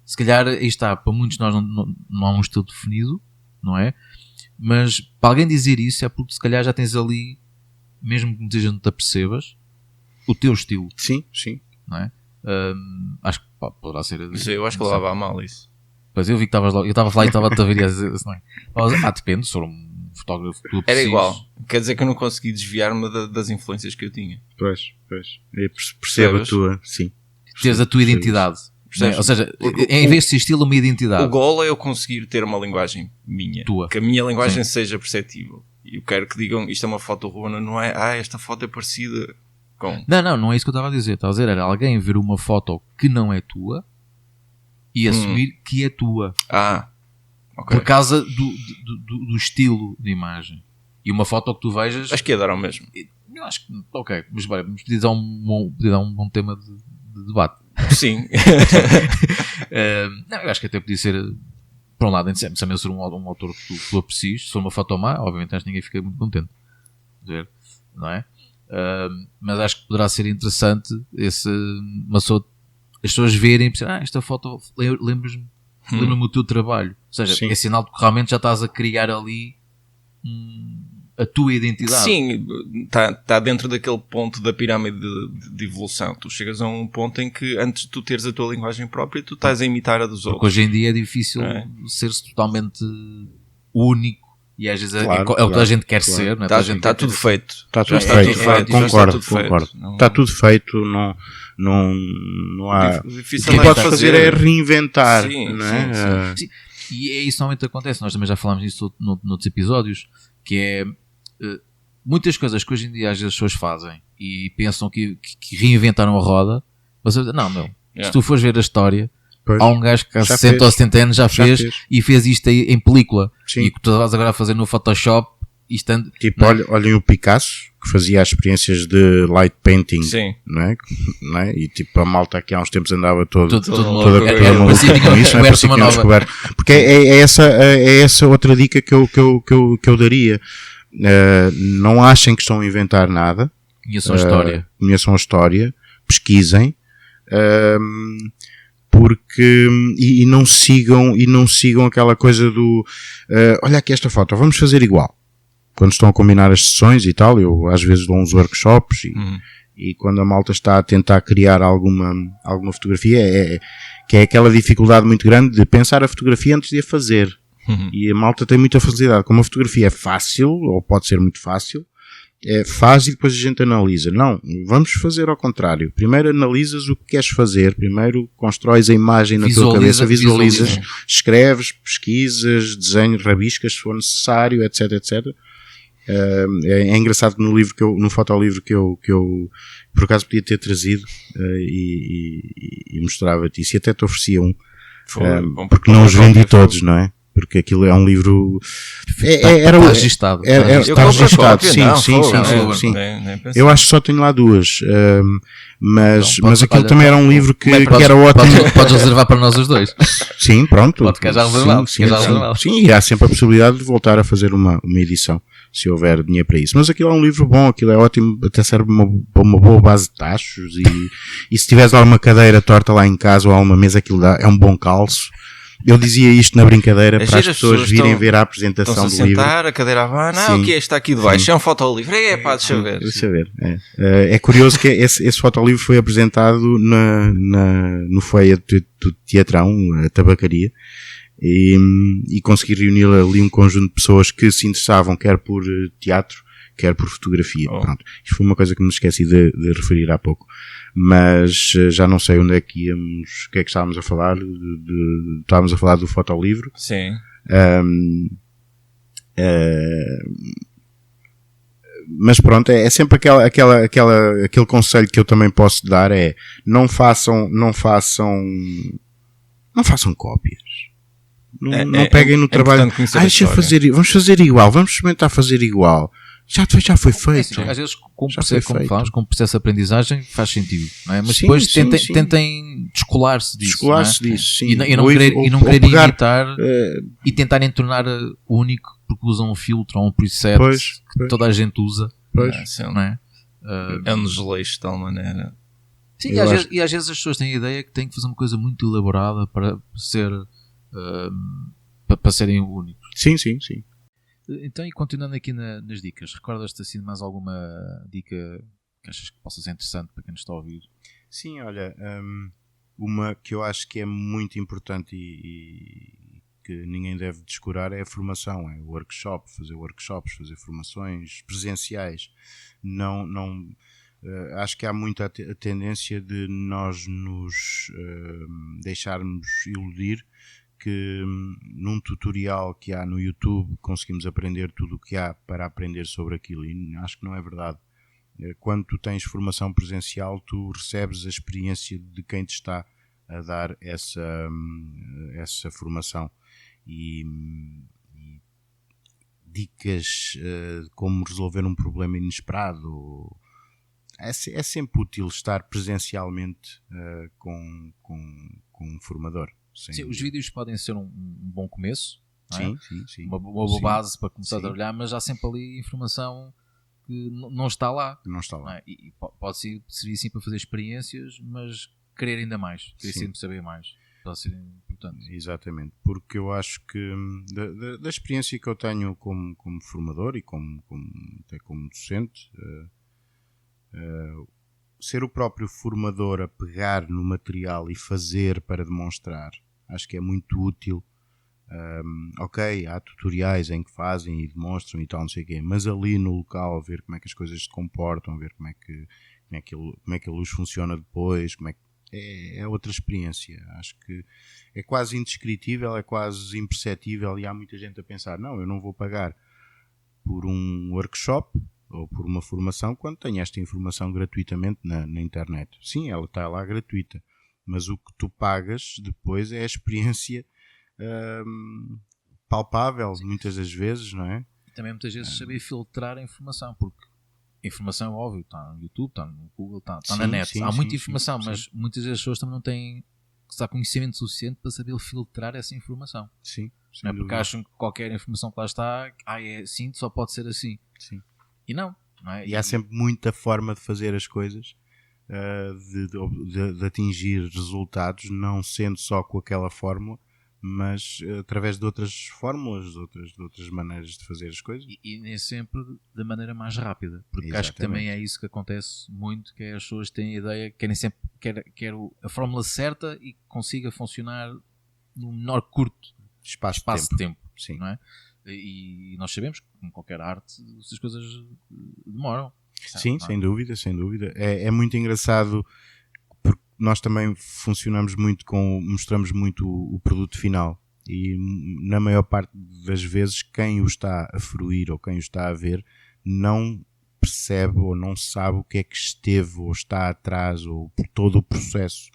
Speaker 1: se calhar aí está, para muitos nós não há um estilo definido, não é? Mas para alguém dizer isso é porque se calhar já tens ali, mesmo que muita gente não te apercebas, o teu estilo.
Speaker 3: Sim.
Speaker 1: Não é? Acho que poderá ser.
Speaker 2: Eu acho que levava a mal isso.
Speaker 1: Pois eu vi que estavas lá, eu estava lá e estava-te a ver e a dizer isso, não é? Depende, se for um fotógrafo que tu
Speaker 2: era igual. Quer dizer que eu não consegui desviar-me das influências que eu tinha.
Speaker 3: Pois. Eu percebo a tua, sim.
Speaker 1: Tens a tua identidade. Né? Ou seja, em vez de ser estilo, uma identidade.
Speaker 2: O goal é eu conseguir ter uma linguagem minha.
Speaker 1: Tua.
Speaker 2: Que a minha linguagem seja perceptível. E eu quero que digam, isto é uma foto ruana, não é? Esta foto é parecida com...
Speaker 1: Não é isso que eu estava a dizer. Estava a dizer, era alguém ver uma foto que não é tua e assumir que é tua.
Speaker 2: Okay.
Speaker 1: Por causa do estilo de imagem. E uma foto que tu vejas...
Speaker 2: Acho que ia dar ao mesmo.
Speaker 1: Eu acho que... Ok, mas bem, vamos pedir dar um bom tema de debate.
Speaker 2: Sim.
Speaker 1: Não, eu acho que até podia ser, por um lado, se eu ser um autor que tu aprecies, se for uma foto má, obviamente acho que ninguém fica muito contente de ver, não é? Mas acho que poderá ser interessante as pessoas verem e pensar, esta foto lembra-me o teu trabalho, ou seja, é sinal de que realmente já estás a criar ali a tua identidade.
Speaker 2: Sim, está dentro daquele ponto da pirâmide de evolução. Tu chegas a um ponto em que antes de tu teres a tua linguagem própria, tu estás a imitar a dos outros.
Speaker 1: Porque hoje em dia é difícil ser-se totalmente único e às vezes é o que a gente quer ser.
Speaker 2: Está tudo feito.
Speaker 3: Está tudo feito. Concordo. Está tudo feito. Não há... O que podes fazer é reinventar.
Speaker 1: Sim. E é isso normalmente acontece. Nós também já falámos disso noutros episódios, que é muitas coisas que hoje em dia as pessoas fazem e pensam que reinventaram a roda, mas se tu fores ver a história, há um gajo que há 60 ou 70 anos já fez e fez isto aí em película. Sim. E que tu estás agora a fazer no Photoshop.
Speaker 3: Tipo, olhem o Picasso, que fazia as experiências de light painting, não é? E tipo, a malta aqui há uns tempos andava toda maluca com isso, parecia que tinha descoberto. Porque é essa outra dica que eu daria. Não achem que estão a inventar nada, conheçam a história, pesquisem, porque e não sigam aquela coisa do olha aqui esta foto, vamos fazer igual. Quando estão a combinar as sessões e tal, eu às vezes dou uns workshops e quando a malta está a tentar criar alguma fotografia, que é aquela dificuldade muito grande de pensar a fotografia antes de a fazer. E a malta tem muita facilidade. Como a fotografia é fácil, ou pode ser muito fácil, faz e depois a gente analisa. Não, vamos fazer ao contrário. Primeiro analisas o que queres fazer, primeiro constróis a imagem na tua cabeça, visualizas, escreves, pesquisas, desenhos, rabiscas se for necessário, etc, etc. É engraçado que no fotolivro que eu por acaso podia ter trazido e mostrava-te isso, e até te oferecia um, porque não os vendi todos, não é? Porque aquilo é um livro.
Speaker 1: Está registado.
Speaker 3: Está registado, sim. Eu acho que só tenho lá duas. Mas aquilo também era um livro que era ótimo.
Speaker 1: Podes reservar para nós os dois.
Speaker 3: Sim, pronto.
Speaker 1: Pode ficar já reservado.
Speaker 3: Sim, e há sempre a possibilidade de voltar a fazer uma edição, se houver dinheiro para isso. Mas aquilo é um livro bom, aquilo é ótimo, até serve para uma boa base de tachos. E se tiveres alguma cadeira torta lá em casa ou alguma mesa, aquilo é um bom calço. Eu dizia isto na brincadeira para as pessoas virem ver a apresentação do livro.
Speaker 2: A cadeira a o que é? Está aqui de baixo. É um fotolivro. Deixa eu ver.
Speaker 3: Deixa eu ver. É curioso que esse fotolivro foi apresentado no Feia do Teatrão, a tabacaria, e consegui reunir ali um conjunto de pessoas que se interessavam quer por teatro, quer por fotografia. Pronto. Isto foi uma coisa que me esqueci de referir há pouco. Mas já não sei onde é que íamos, o que é que estávamos a falar, estávamos a falar do fotolivro.
Speaker 2: Sim.
Speaker 3: Mas pronto, é sempre aquele conselho que eu também posso dar é, não façam cópias. Não peguem no trabalho. Vamos fazer igual, vamos experimentar fazer igual. Já foi feito.
Speaker 1: Às vezes, como processo de aprendizagem, faz sentido, não é? Mas depois tentem descolar-se disso.
Speaker 3: Sim.
Speaker 1: E não querer imitar e tentarem tornar único porque usam um filtro ou um preset que toda a gente usa. Não é?
Speaker 2: É um desleixo de tal maneira.
Speaker 1: Sim, e às vezes as pessoas têm a ideia que têm que fazer uma coisa muito elaborada para serem únicos.
Speaker 3: Sim.
Speaker 1: Então, e continuando aqui nas dicas, recordas-te assim de mais alguma dica que achas que possa ser interessante para quem nos está a ouvir?
Speaker 3: Sim, olha, uma que eu acho que é muito importante e que ninguém deve descurar é a formação, é o workshop, fazer workshops, fazer formações presenciais. Acho que há muita tendência de nós nos deixarmos iludir que num tutorial que há no YouTube conseguimos aprender tudo o que há para aprender sobre aquilo, e acho que não é verdade. Quando tu tens formação presencial, tu recebes a experiência de quem te está a dar essa formação e dicas de como resolver um problema inesperado. É sempre útil estar presencialmente com um formador.
Speaker 1: Sim, os vídeos podem ser um bom começo,
Speaker 3: sim.
Speaker 1: Uma boa base para começar a trabalhar, mas há sempre ali informação que não está lá.
Speaker 3: Não está lá.
Speaker 1: Não é? E pode servir sim para fazer experiências, mas querer ainda mais, querer sempre saber mais. Pode ser importante.
Speaker 3: Exatamente, porque eu acho que da experiência que eu tenho como formador e até como docente, ser o próprio formador a pegar no material e fazer para demonstrar, acho que é muito útil. Ok, há tutoriais em que fazem e demonstram e tal, não sei o quê, mas ali no local, ver como é que as coisas se comportam, ver como é que a luz funciona depois, é outra experiência. Acho que é quase indescritível, é quase imperceptível, e há muita gente a pensar, não, eu não vou pagar por um workshop ou por uma formação quando tenho esta informação gratuitamente na internet. Sim, ela está lá gratuita, mas o que tu pagas depois é a experiência palpável, muitas das vezes, não é?
Speaker 1: E também muitas vezes saber filtrar a informação, porque a informação é óbvio, está no YouTube, está no Google, está na net, há muita informação, mas muitas das pessoas também não têm conhecimento suficiente para saber filtrar essa informação.
Speaker 3: Sim,
Speaker 1: não é? Porque acham que qualquer informação que lá está é assim, só pode ser assim.
Speaker 3: Sim.
Speaker 1: E não, não é?
Speaker 3: E há sempre muita forma de fazer as coisas, de atingir resultados, não sendo só com aquela fórmula, mas através de outras fórmulas, de outras maneiras de fazer as coisas.
Speaker 1: E nem sempre da maneira mais rápida, porque
Speaker 3: Exatamente.
Speaker 1: acho que também é isso que acontece muito, que é as pessoas têm a ideia, querem sempre a fórmula certa e que consiga funcionar no menor curto espaço de tempo.
Speaker 3: Sim.
Speaker 1: Não é? E nós sabemos que, como qualquer arte, essas coisas demoram.
Speaker 3: Sim, sem dúvida. É muito engraçado porque nós também funcionamos muito mostramos muito o produto final e na maior parte das vezes quem o está a fruir ou quem o está a ver não percebe ou não sabe o que é que esteve ou está atrás ou por todo o processo.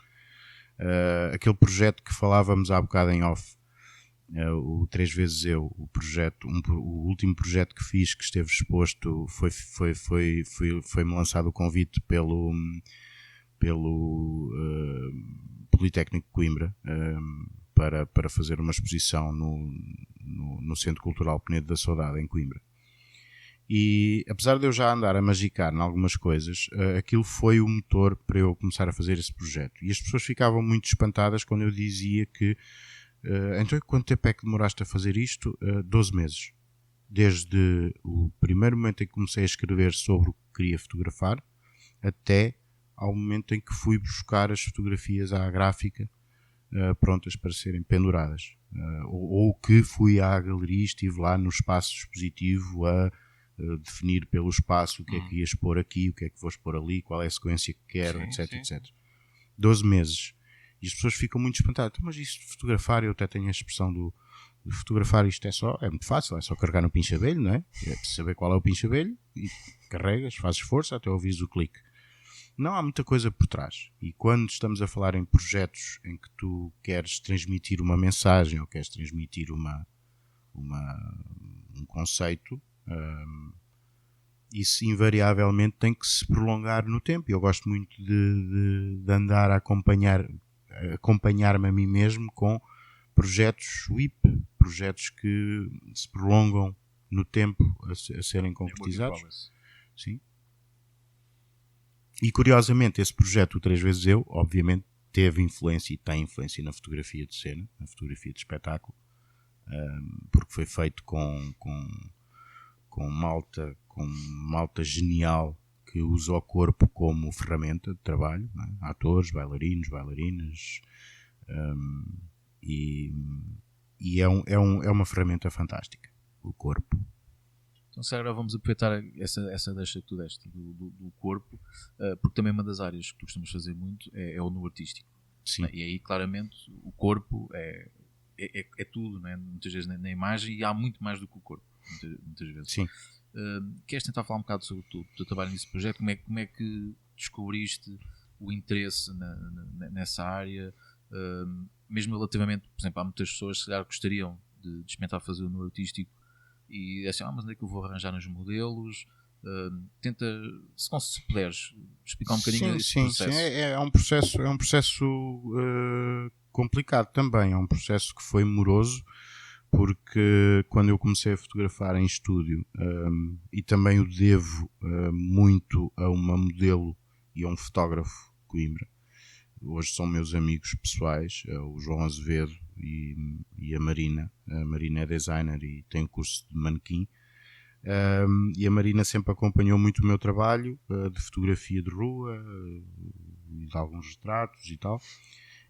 Speaker 3: Aquele projeto que falávamos há bocado em off, o 3 vezes eu, o projeto, o último projeto que fiz, que esteve exposto, foi-me lançado o convite pelo Politécnico de Coimbra, para fazer uma exposição no Centro Cultural Penedo da Saudade, em Coimbra. E apesar de eu já andar a magicar em algumas coisas, aquilo foi o motor para eu começar a fazer esse projeto. E as pessoas ficavam muito espantadas quando eu dizia que então quanto tempo é que demoraste a fazer isto? 12 meses. Desde o primeiro momento em que comecei a escrever sobre o que queria fotografar até ao momento em que fui buscar as fotografias à gráfica prontas para serem penduradas. Ou que fui à galeria e estive lá no espaço expositivo a definir pelo espaço o que é que ia expor aqui, o que é que vou expor ali, qual é a sequência que quero, etc. 12 meses. E as pessoas ficam muito espantadas. Mas isso de fotografar, eu até tenho a expressão de fotografar, isto é muito fácil, é só carregar no pincha-abelho, não é? É preciso saber qual é o pincha-abelho e carregas, fazes força até ouvires o clique. Não, há muita coisa por trás. E quando estamos a falar em projetos em que tu queres transmitir uma mensagem ou queres transmitir um conceito, isso invariavelmente tem que se prolongar no tempo. Eu gosto muito de andar a acompanhar-me a mim mesmo com projetos WIP, projetos que se prolongam no tempo a serem concretizados. Sim. E curiosamente esse projeto, o 3 vezes eu, obviamente teve influência e tem influência na fotografia de cena, na fotografia de espetáculo, porque foi feito com malta genial que usa o corpo como ferramenta de trabalho, não é? Atores, bailarinos, bailarinas, e é uma ferramenta fantástica, o corpo.
Speaker 1: Então, se agora vamos aproveitar essa deixa que tu deste do corpo, porque também uma das áreas que tu costumas fazer muito é o nu artístico.
Speaker 3: Sim.
Speaker 1: E aí, claramente, o corpo é tudo, não é? Muitas vezes na imagem, e há muito mais do que o corpo, muitas vezes.
Speaker 3: Sim.
Speaker 1: Queres tentar falar um bocado sobre o teu trabalho nesse projeto? Como é que descobriste o interesse nessa área? Mesmo relativamente, por exemplo, há muitas pessoas que se calhar gostariam de experimentar fazer o nu artístico e assim, mas onde é que eu vou arranjar nos modelos? Tenta, se puderes explicar um bocadinho esse processo.
Speaker 3: Sim, é um processo complicado também, é um processo que foi moroso, porque quando eu comecei a fotografar em estúdio, e também o devo muito a uma modelo e a um fotógrafo de Coimbra, hoje são meus amigos pessoais, o João Azevedo e a Marina. A Marina é designer e tem um curso de manequim, e a Marina sempre acompanhou muito o meu trabalho de fotografia de rua e de alguns retratos e tal.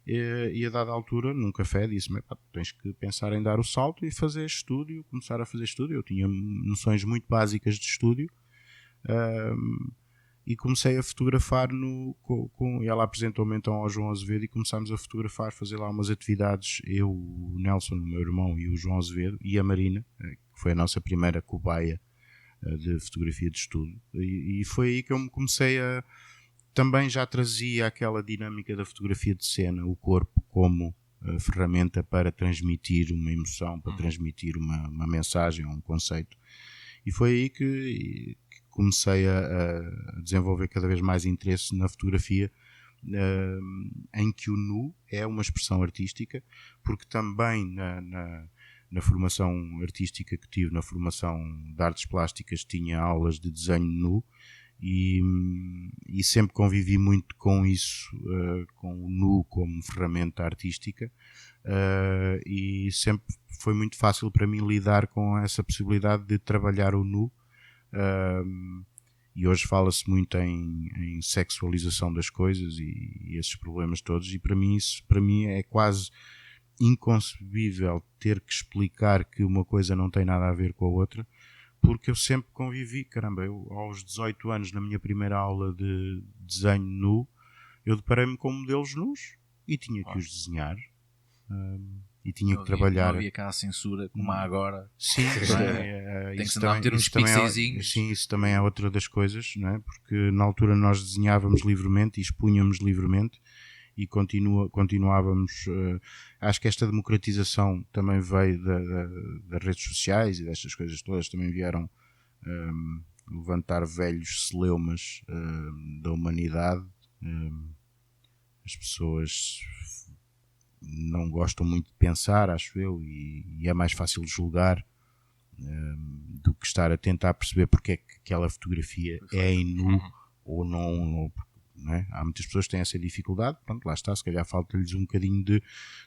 Speaker 3: E a dada altura, num café, disse-me: tens que pensar em dar o salto e fazer estúdio, começar a fazer estúdio. Eu tinha noções muito básicas de estúdio, e comecei a fotografar e ela apresentou-me então ao João Azevedo e começámos a fotografar, fazer lá umas atividades, eu, o Nelson, o meu irmão, e o João Azevedo e a Marina, que foi a nossa primeira cobaia de fotografia de estudo, e foi aí que eu me comecei a... Também já trazia aquela dinâmica da fotografia de cena, o corpo como ferramenta para transmitir uma emoção, para transmitir uma mensagem ou um conceito. E foi aí que comecei a desenvolver cada vez mais interesse na fotografia, em que o nu é uma expressão artística, porque também na formação artística que tive, na formação de artes plásticas, tinha aulas de desenho nu e sempre convivi muito com isso, com o nu como ferramenta artística, e sempre foi muito fácil para mim lidar com essa possibilidade de trabalhar o nu. E hoje fala-se muito em sexualização das coisas e esses problemas todos, e para mim é quase inconcebível ter que explicar que uma coisa não tem nada a ver com a outra, porque eu sempre convivi, eu aos 18 anos, na minha primeira aula de desenho nu, eu deparei-me com modelos nus e tinha que os desenhar, e tinha que trabalhar.
Speaker 1: Não havia cá a censura como há agora.
Speaker 3: Sim,
Speaker 1: tem que se andar a meter uns pixelzinhos.
Speaker 3: Sim, isso também é outra das coisas, não é? Porque na altura nós desenhávamos livremente e expunhamos livremente, e continuávamos. Acho que esta democratização também veio das redes sociais, e destas coisas todas também vieram levantar velhos celeumas da humanidade. As pessoas não gostam muito de pensar, acho eu, e é mais fácil julgar do que estar a tentar perceber porque é que aquela fotografia é em nu ou não é? Há muitas pessoas que têm essa dificuldade, pronto, lá está, se calhar falta-lhes um bocadinho de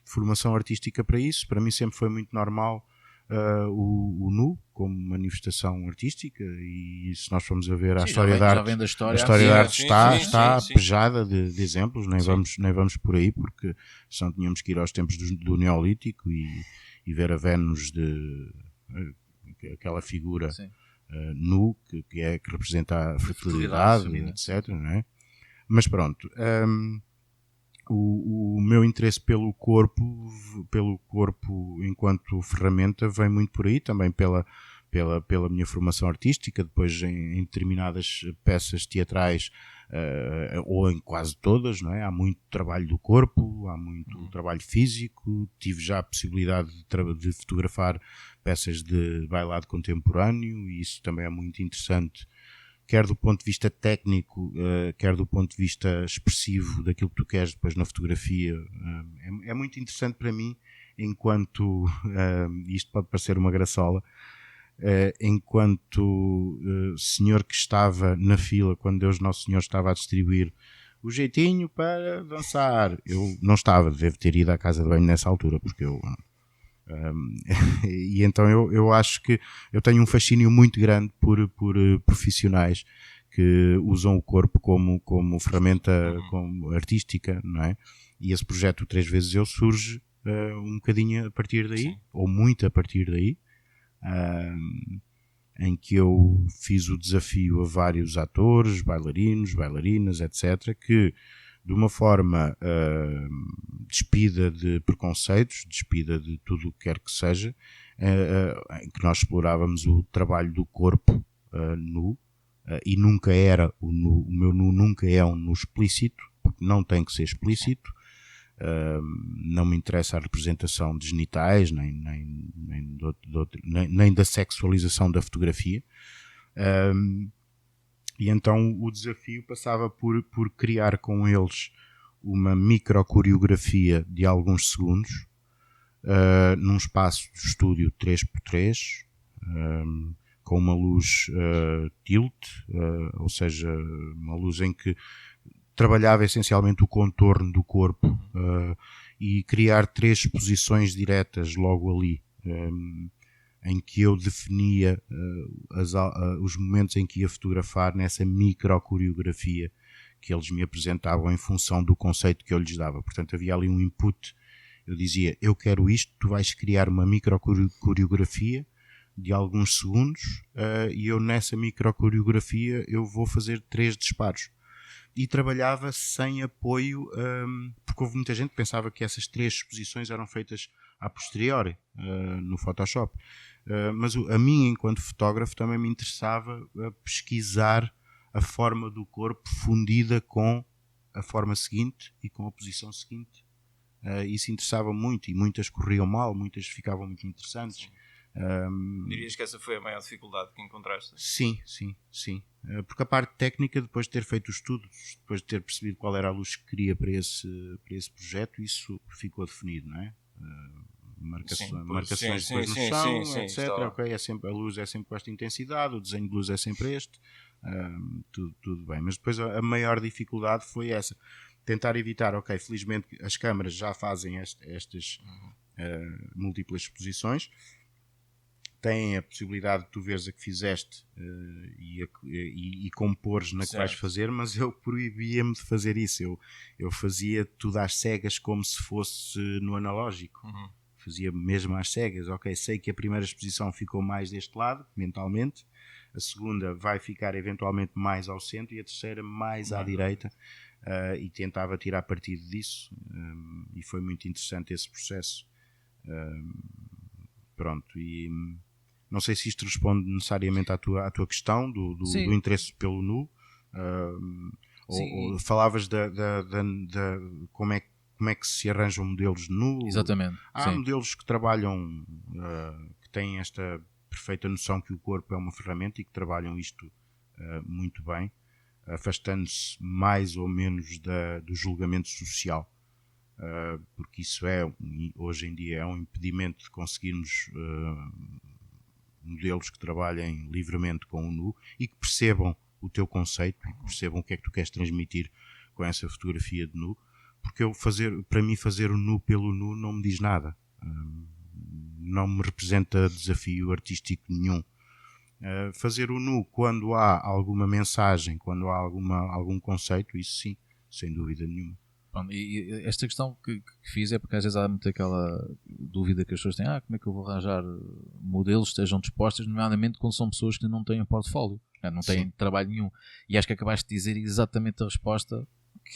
Speaker 3: formação artística para isso. Para mim sempre foi muito normal o nu como manifestação artística, e se nós formos a ver a história da arte, a história da arte está pejada de exemplos, nem vamos por aí, porque senão tínhamos que ir aos tempos do Neolítico e ver a Vênus aquela figura nu que representa a fertilidade, etc, não é? Mas pronto, o meu interesse pelo corpo enquanto ferramenta vem muito por aí, também pela minha formação artística, depois em determinadas peças teatrais, ou em quase todas, não é? Há muito trabalho do corpo, há muito trabalho físico. Tive já a possibilidade de fotografar peças de bailado contemporâneo, e isso também é muito interessante, quer do ponto de vista técnico, quer do ponto de vista expressivo daquilo que tu queres depois na fotografia. É muito interessante para mim, enquanto, isto pode parecer uma graçola, enquanto senhor que estava na fila quando Deus Nosso Senhor estava a distribuir o jeitinho para dançar. Eu não estava, devo ter ido à casa de banho nessa altura, porque eu... e então eu acho que eu tenho um fascínio muito grande por profissionais que usam o corpo como ferramenta como artística, não é? E esse projeto 3 vezes eu surge um bocadinho a partir daí, ou muito a partir daí, em que eu fiz o desafio a vários atores, bailarinos, bailarinas, etc., que de uma forma despida de preconceitos, despida de tudo o que quer que seja, em que nós explorávamos o trabalho do corpo nu, e nunca era o meu nu nunca é um nu explícito, porque não tem que ser explícito. Não me interessa a representação de genitais, nem da sexualização da fotografia. E então o desafio passava por criar com eles uma micro-coreografia de alguns segundos, num espaço de estúdio 3x3, com uma luz tilt, ou seja, uma luz em que trabalhava essencialmente o contorno do corpo, e criar 3 posições diretas logo ali, em que eu definia os momentos em que ia fotografar nessa micro-coreografia que eles me apresentavam em função do conceito que eu lhes dava. Portanto, havia ali um input. Eu dizia, eu quero isto, tu vais criar uma micro-coreografia de alguns segundos, e eu nessa micro-coreografia eu vou fazer 3 disparos. E trabalhava sem apoio, porque houve muita gente que pensava que essas 3 exposições eram feitas a posteriori, no Photoshop. Mas a mim, enquanto fotógrafo, também me interessava pesquisar a forma do corpo fundida com a forma seguinte e com a posição seguinte. Isso interessava muito, e muitas corriam mal, muitas ficavam muito interessantes.
Speaker 2: Dirias que essa foi a maior dificuldade que encontraste?
Speaker 3: Sim. Porque a parte técnica, depois de ter feito os estudos, depois de ter percebido qual era a luz que queria para esse projeto, isso ficou definido, não é? marcações depois no chão, etc. Ok, a luz é sempre com esta intensidade, o desenho de luz é sempre este, tudo bem. Mas depois a maior dificuldade foi essa. Tentar evitar, ok, felizmente as câmaras já fazem estas múltiplas exposições, têm a possibilidade de tu veres a que fizeste e compores na que vais fazer, mas eu proibia-me de fazer isso. Eu fazia tudo às cegas como se fosse no analógico. Fazia mesmo às cegas. Ok, sei que a primeira exposição ficou mais deste lado, mentalmente, a segunda vai ficar eventualmente mais ao centro e a terceira mais à direita, e tentava tirar partido disso, e foi muito interessante esse processo. Pronto, e não sei se isto responde necessariamente à tua questão do interesse pelo nu, ou falavas como é que se arranjam modelos de nu.
Speaker 1: Exatamente.
Speaker 3: Há modelos que trabalham, que têm esta perfeita noção que o corpo é uma ferramenta e que trabalham isto muito bem, afastando-se mais ou menos do julgamento social, porque isso hoje em dia é um impedimento de conseguirmos modelos que trabalhem livremente com o nu e que percebam o teu conceito, que percebam o que é que tu queres transmitir com essa fotografia de nu, porque para mim fazer o nu pelo nu não me diz nada, não me representa desafio artístico nenhum. Fazer o nu quando há alguma mensagem, quando há algum conceito, isso sim, sem dúvida nenhuma.
Speaker 1: E esta questão que fiz é porque às vezes há muito aquela dúvida que as pessoas têm: como é que eu vou arranjar modelos que estejam dispostos, nomeadamente quando são pessoas que não têm um portfólio, não têm trabalho nenhum. E acho que acabaste de dizer exatamente a resposta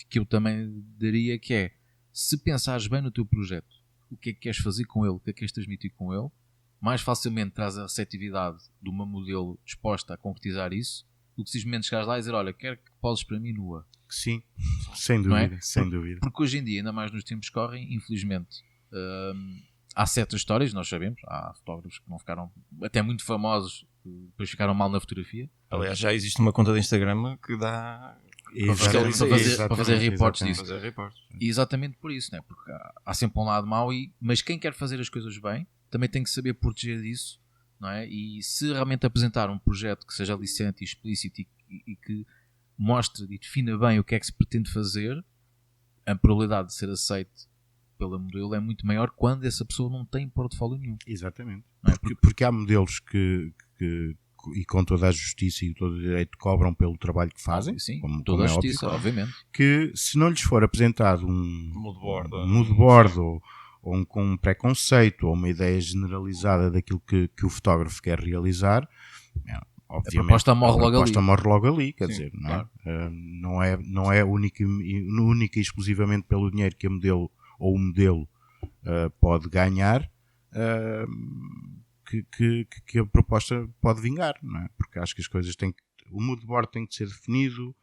Speaker 1: que eu também daria, que é: se pensares bem no teu projeto, o que é que queres fazer com ele, o que é que queres transmitir com ele, mais facilmente traz a receptividade de uma modelo disposta a concretizar isso, do que simplesmente chegares lá e dizer: olha, quero que poses para mim nua.
Speaker 3: Sim, sem dúvida, sem dúvida.
Speaker 1: Porque hoje em dia, ainda mais nos tempos que correm, infelizmente, há certas histórias, nós sabemos, há fotógrafos que não ficaram até muito famosos, depois ficaram mal na fotografia.
Speaker 2: Aliás, já existe uma conta de Instagram que dá
Speaker 1: para fazer reportes disso.
Speaker 2: Fazer reportes.
Speaker 1: E exatamente por isso, né? Porque há sempre um lado mau, mas quem quer fazer as coisas bem também tem que saber proteger disso, não é? E se realmente apresentar um projeto que seja aliciante e explícito e que mostre e defina bem o que é que se pretende fazer, a probabilidade de ser aceito pela modelo é muito maior quando essa pessoa não tem portfólio nenhum.
Speaker 3: Exatamente. Não é? Porque há modelos que e com toda a justiça e todo o direito cobram pelo trabalho que fazem,
Speaker 1: sim,
Speaker 3: como
Speaker 1: toda
Speaker 3: é
Speaker 1: a justiça,
Speaker 3: óbvio,
Speaker 1: obviamente.
Speaker 3: Que se não lhes for apresentado um
Speaker 2: moodboard
Speaker 3: ou com um preconceito ou uma ideia generalizada daquilo que o fotógrafo quer realizar, obviamente
Speaker 1: a proposta morre
Speaker 3: logo ali, quer dizer,
Speaker 1: claro.
Speaker 3: não é única e exclusivamente pelo dinheiro que a modelo ou o modelo pode ganhar, que a proposta pode vingar, não é? Porque acho que as coisas o moodboard tem que ser definido.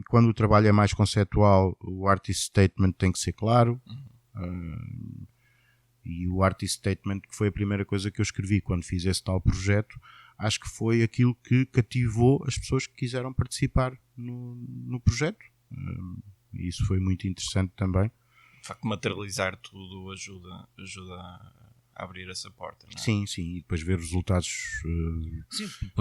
Speaker 3: Quando o trabalho é mais conceptual, o artist statement tem que ser claro. E o artist statement, que foi a primeira coisa que eu escrevi quando fiz esse tal projeto, acho que foi aquilo que cativou as pessoas que quiseram participar no projeto. E isso foi muito interessante também.
Speaker 2: De facto, materializar tudo ajuda a abrir essa porta, não é?
Speaker 3: Sim, e depois ver os resultados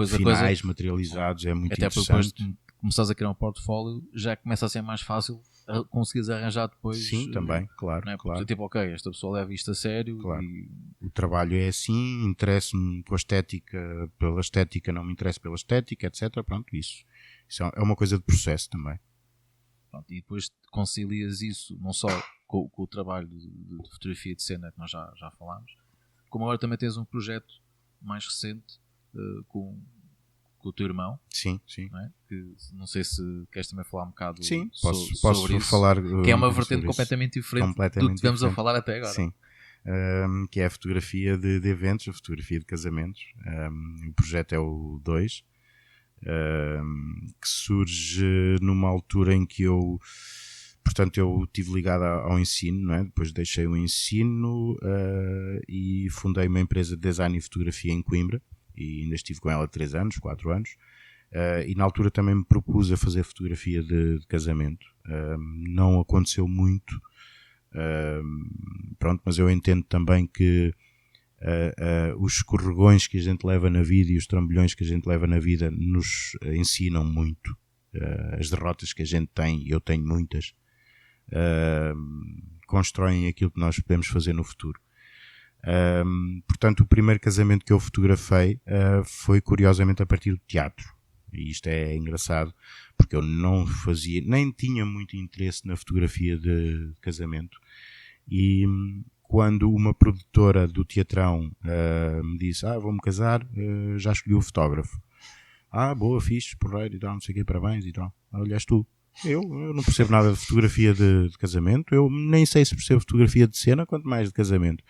Speaker 3: finais,
Speaker 1: a coisa,
Speaker 3: materializados, é muito
Speaker 1: até
Speaker 3: interessante.
Speaker 1: Até depois de começares a criar um portfólio, já começa a ser mais fácil conseguires arranjar depois.
Speaker 3: Sim, também, claro.
Speaker 1: Não é?
Speaker 3: Claro.
Speaker 1: Tipo, ok, esta pessoa leva isto a sério.
Speaker 3: Claro. O trabalho é assim, interessa-me com a estética, pela estética, não me interessa pela estética, etc. Pronto, isso é uma coisa de processo também.
Speaker 1: Pronto, e depois concilias isso não só com o trabalho de fotografia de cena que nós já falámos, como agora também tens um projeto mais recente com o teu irmão.
Speaker 3: Sim.
Speaker 1: Não é? Que não sei se queres também falar um bocado
Speaker 3: posso
Speaker 1: sobre isso,
Speaker 3: falar,
Speaker 1: que é uma vertente completamente diferente do que tivemos a falar até agora.
Speaker 3: Sim. Que é a fotografia de eventos, a fotografia de casamentos. O projeto é o 2, que surge numa altura em que eu estive ligado ao ensino, não é? Depois deixei o ensino e fundei uma empresa de design e fotografia em Coimbra, e ainda estive com ela 4 anos, e na altura também me propus a fazer fotografia de casamento. Não aconteceu muito, Pronto, mas eu entendo também que os escorregões que a gente leva na vida e os trambolhões que a gente leva na vida nos ensinam muito. As derrotas que a gente tem, e eu tenho muitas, constroem aquilo que nós podemos fazer no futuro. Portanto, o primeiro casamento que eu fotografei foi curiosamente a partir do teatro. E isto é engraçado, porque eu não fazia, nem tinha muito interesse na fotografia de casamento. E quando uma produtora do teatrão me disse, vou-me casar, já escolhi o fotógrafo. Boa, fixe, porreiro e tal, não sei o quê, parabéns e tal. Olha, és tu. Eu não percebo nada de fotografia de casamento, eu nem sei se percebo fotografia de cena, quanto mais de casamento.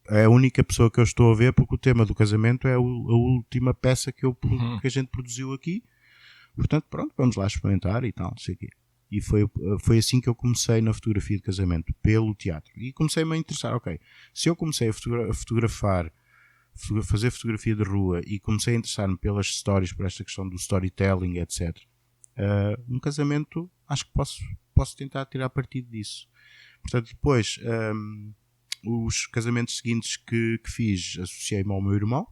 Speaker 3: É a única pessoa que eu estou a ver, porque o tema do casamento é a última peça que a gente produziu aqui. Portanto, pronto, vamos lá experimentar e tal, não sei o quê. E foi assim que eu comecei na fotografia de casamento, pelo teatro. E comecei-me a interessar, ok, se eu comecei a fotografar, fazer fotografia de rua e comecei a interessar-me pelas stories, por esta questão do storytelling, etc. Um casamento, acho que posso tentar tirar partido disso. Portanto, depois, os casamentos seguintes que fiz, associei-me ao meu irmão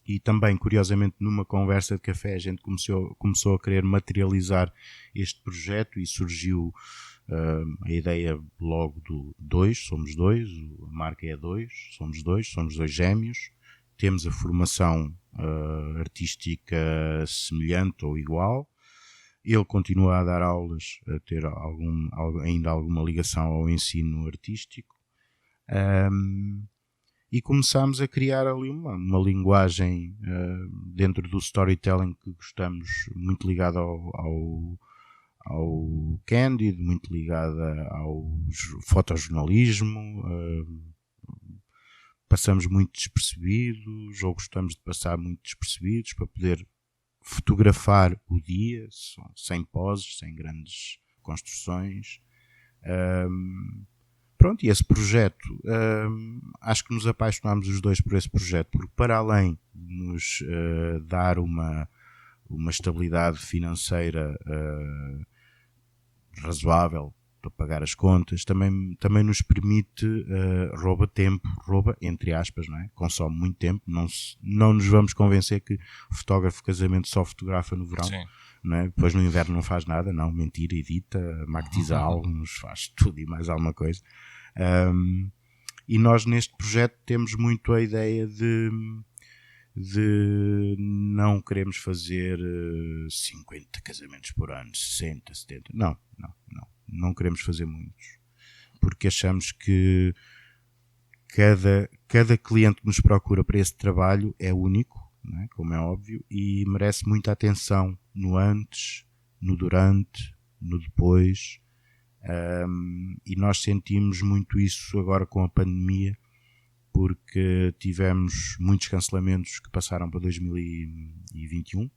Speaker 3: e também, curiosamente, numa conversa de café a gente começou a querer materializar este projeto e surgiu a ideia logo do 2, somos dois, a marca é 2, somos dois gêmeos, temos a formação artística semelhante ou igual. Ele continua a dar aulas, a ter ainda alguma ligação ao ensino artístico. E começámos a criar ali uma linguagem dentro do storytelling que gostamos, muito ligada ao Candid, muito ligada ao fotojornalismo. Passamos muito despercebidos, ou gostamos de passar muito despercebidos para poder fotografar o dia, sem poses, sem grandes construções. Pronto, e esse projeto, acho que nos apaixonámos os dois por esse projeto, porque para além de nos dar uma estabilidade financeira razoável para pagar as contas, também nos permite, rouba tempo, entre aspas, não é? Consome muito tempo, não nos vamos convencer que o fotógrafo de casamento só fotografa no verão.
Speaker 2: Sim.
Speaker 3: Não é? Depois no inverno não faz nada, não, mentira, edita, maquetiza álbuns, faz tudo e mais alguma coisa. E nós neste projeto temos muito a ideia de não queremos fazer 50 casamentos por ano, 60, 70, não queremos fazer muitos, porque achamos que cada cliente que nos procura para esse trabalho é único, não é? Como é óbvio, e merece muita atenção no antes, no durante, no depois, e nós sentimos muito isso agora com a pandemia, porque tivemos muitos cancelamentos que passaram para 2021.